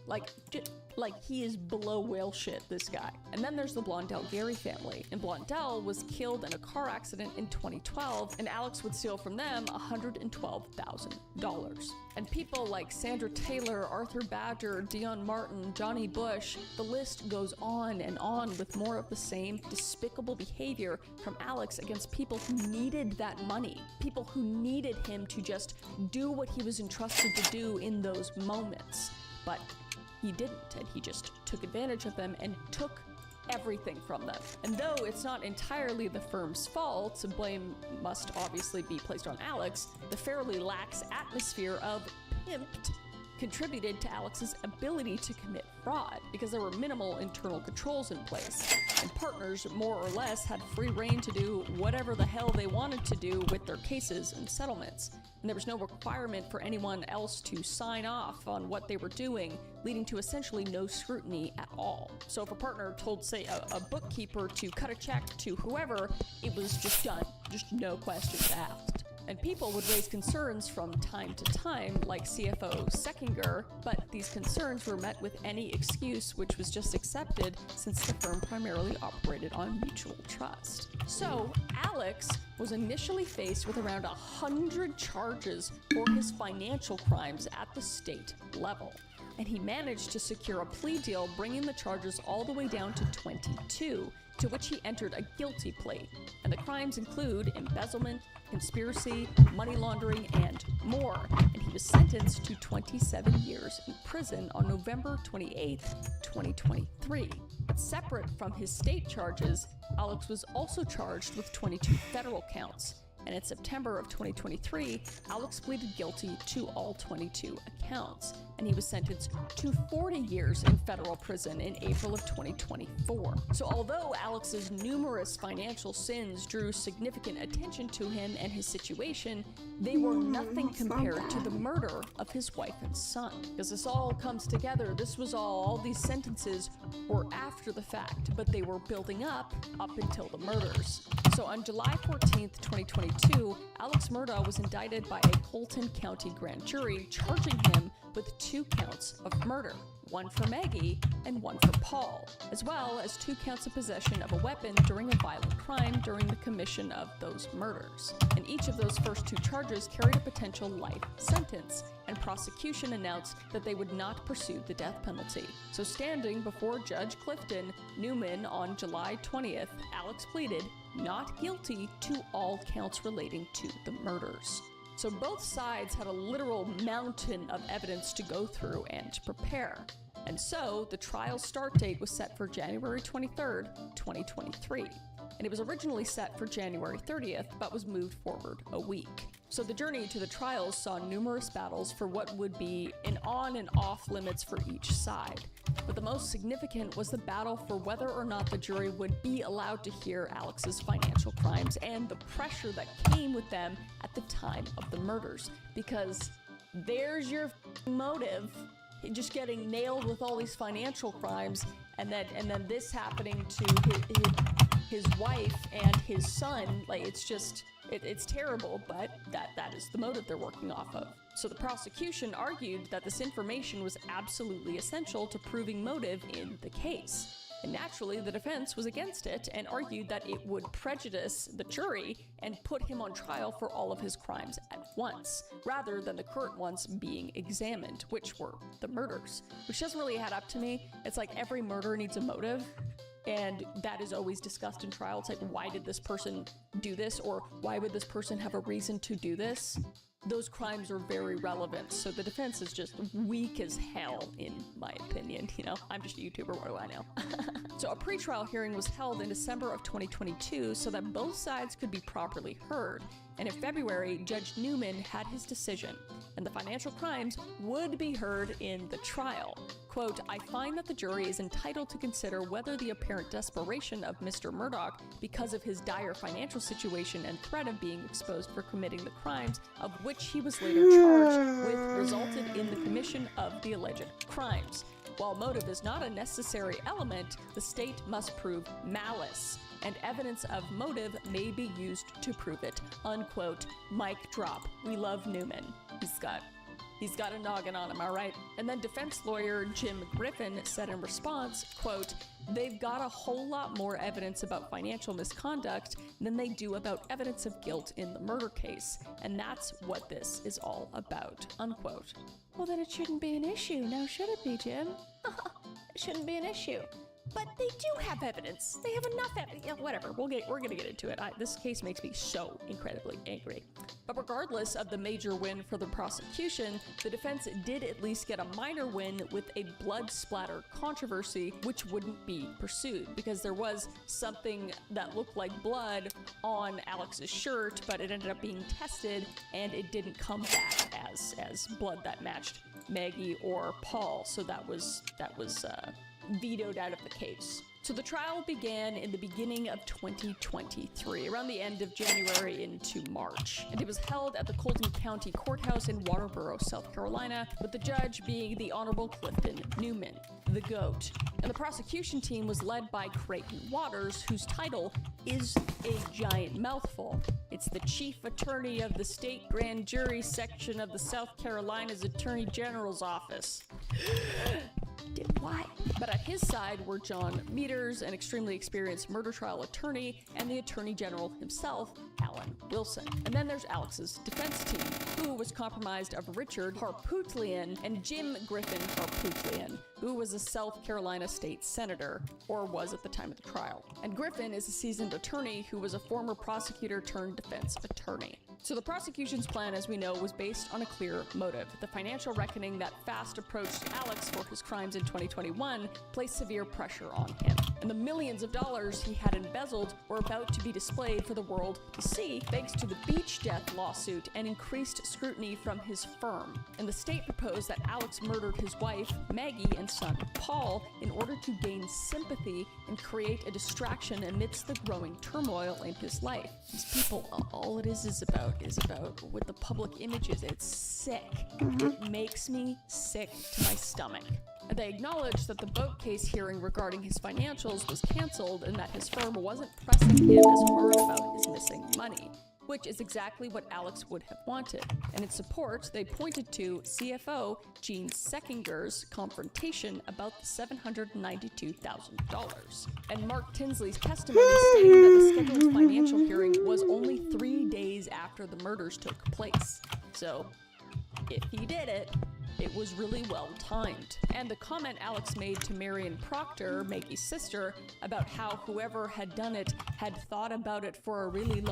Like he is below whale shit, this guy. And then there's the Blondell Gary family. And Blondell was killed in a car accident in 2012, and Alex would steal from them $112,000. And people like Sandra Taylor, Arthur Badger, Dion Martin, Johnny Bush, the list goes on and on with more of the same despicable behavior from Alex against people who needed that money. People who needed him to just do what he was entrusted to do in those moments. But he didn't, and he just took advantage of them and took everything from them. And though it's not entirely the firm's fault, blame must obviously be placed on Alex, the fairly lax atmosphere of pimped contributed to Alex's ability to commit fraud because there were minimal internal controls in place, and partners more or less had free reign to do whatever the hell they wanted to do with their cases and settlements. And there was no requirement for anyone else to sign off on what they were doing, leading to essentially no scrutiny at all. So if a partner told, say, a bookkeeper to cut a check to whoever, it was just done, just no questions asked. And people would raise concerns from time to time, like CFO Seckinger, but these concerns were met with any excuse, which was just accepted since the firm primarily operated on mutual trust. So Alex was initially faced with around 100 charges for his financial crimes at the state level. And he managed to secure a plea deal, bringing the charges all the way down to 22, to which he entered a guilty plea. And the crimes include embezzlement, conspiracy, money laundering, and more. And he was sentenced to 27 years in prison on November 28, 2023. But separate from his state charges, Alex was also charged with 22 federal counts. And in September of 2023, Alex pleaded guilty to all 22 accounts, and he was sentenced to 40 years in federal prison in April of 2024. So although Alex's numerous financial sins drew significant attention to him and his situation, they were nothing compared to the murder of his wife and son. Because this all comes together, this was all these sentences were after the fact, but they were building up until the murders. So on July 14th, 2022, Alex Murdaugh was indicted by a Colton County grand jury, charging him with 2 counts of murder, 1 for Maggie and 1 for Paul, as well as 2 counts of possession of a weapon during a violent crime during the commission of those murders. And each of those first 2 charges carried a potential life sentence, and prosecution announced that they would not pursue the death penalty. So standing before Judge Clifton Newman on July 20th, Alex pleaded not guilty to all counts relating to the murders. So both sides had a literal mountain of evidence to go through and to prepare. And so the trial start date was set for January 23rd, 2023. And it was originally set for January 30th, but was moved forward a week. So the journey to the trials saw numerous battles for what would be an on and off limits for each side. but the most significant was the battle for whether or not the jury would be allowed to hear Alex's financial crimes and the pressure that came with them at the time of the murders. Because there's your motive, just getting nailed with all these financial crimes, and then this happening to his wife and his son. Like, it's just, it's terrible, but that is the motive they're working off of. So the prosecution argued that this information was absolutely essential to proving motive in the case. And naturally, the defense was against it and argued that it would prejudice the jury and put him on trial for all of his crimes at once, rather than the current ones being examined, which were the murders. Which doesn't really add up to me. It's like every murder needs a motive, and that is always discussed in trial. It's like, why did this person do this? Or why would this person have a reason to do this? Those crimes are very relevant, so the defense is just weak as hell, in my opinion. You know, I'm just a YouTuber, what do I know? So a pretrial hearing was held in December of 2022 so that both sides could be properly heard. And in February, Judge Newman had his decision, and the financial crimes would be heard in the trial. Quote, "I find that the jury is entitled to consider whether the apparent desperation of Mr. Murdaugh, because of his dire financial situation and threat of being exposed for committing the crimes of which he was later charged with, resulted in the commission of the alleged crimes. While motive is not a necessary element, the state must prove malice, and evidence of motive may be used to prove it." Unquote. Mic drop. We love Newman. He's got a noggin on him, all right? And then defense lawyer Jim Griffin said in response, quote, "They've got a whole lot more evidence about financial misconduct than they do about evidence of guilt in the murder case, and that's what this is all about." Unquote. Well, then it shouldn't be an issue, now should it be, Jim? It shouldn't be an issue. But they do have evidence. They have enough evidence. Yeah, whatever. We're gonna get into it. This case makes me so incredibly angry. But regardless of the major win for the prosecution, the defense did at least get a minor win with a blood splatter controversy, which wouldn't be pursued because there was something that looked like blood on Alex's shirt, but it ended up being tested and it didn't come back as blood that matched Maggie or Paul. So that was vetoed out of the case. So the trial began in the beginning of 2023, around the end of January into March, and it was held at the Colton County Courthouse in Waterboro, South Carolina, with the judge being the Honorable Clifton Newman, the GOAT. And the prosecution team was led by Creighton Waters, whose title is a giant mouthful. It's the Chief Attorney of the State Grand Jury Section of the South Carolina's Attorney General's Office. Did what? But at his side were John Meters, an extremely experienced murder trial attorney, and the Attorney General himself, Alan Wilson. And then there's Alex's defense team, who was comprised of Richard Harpootlian and Jim Griffin Harpootlian, who was a South Carolina state senator, or was at the time of the trial. And Griffin is a seasoned attorney who was a former prosecutor turned defense attorney. So the prosecution's plan, as we know, was based on a clear motive. The financial reckoning that fast approached Alex for his crimes in 2021 placed severe pressure on him. And the millions of dollars he had embezzled were about to be displayed for the world to see thanks to the Beach Death lawsuit and increased scrutiny from his firm. And the state proposed that Alex murdered his wife, Maggie, and son, Paul, in order to gain sympathy and create a distraction amidst the growing turmoil in his life. These people, all it is about with the public images. It's sick. It makes me sick to my stomach. And they acknowledged that the boat case hearing regarding his financials was canceled and that his firm wasn't pressing him as hard about his missing money, which is exactly what Alex would have wanted. And in support, they pointed to CFO Gene Seckinger's confrontation about the $792,000. And Mark Tinsley's testimony stating that the scheduled financial hearing was only 3 days after the murders took place. So, if he did it, it was really well timed. And the comment Alex made to Marion Proctor, Maggie's sister, about how whoever had done it had thought about it for a really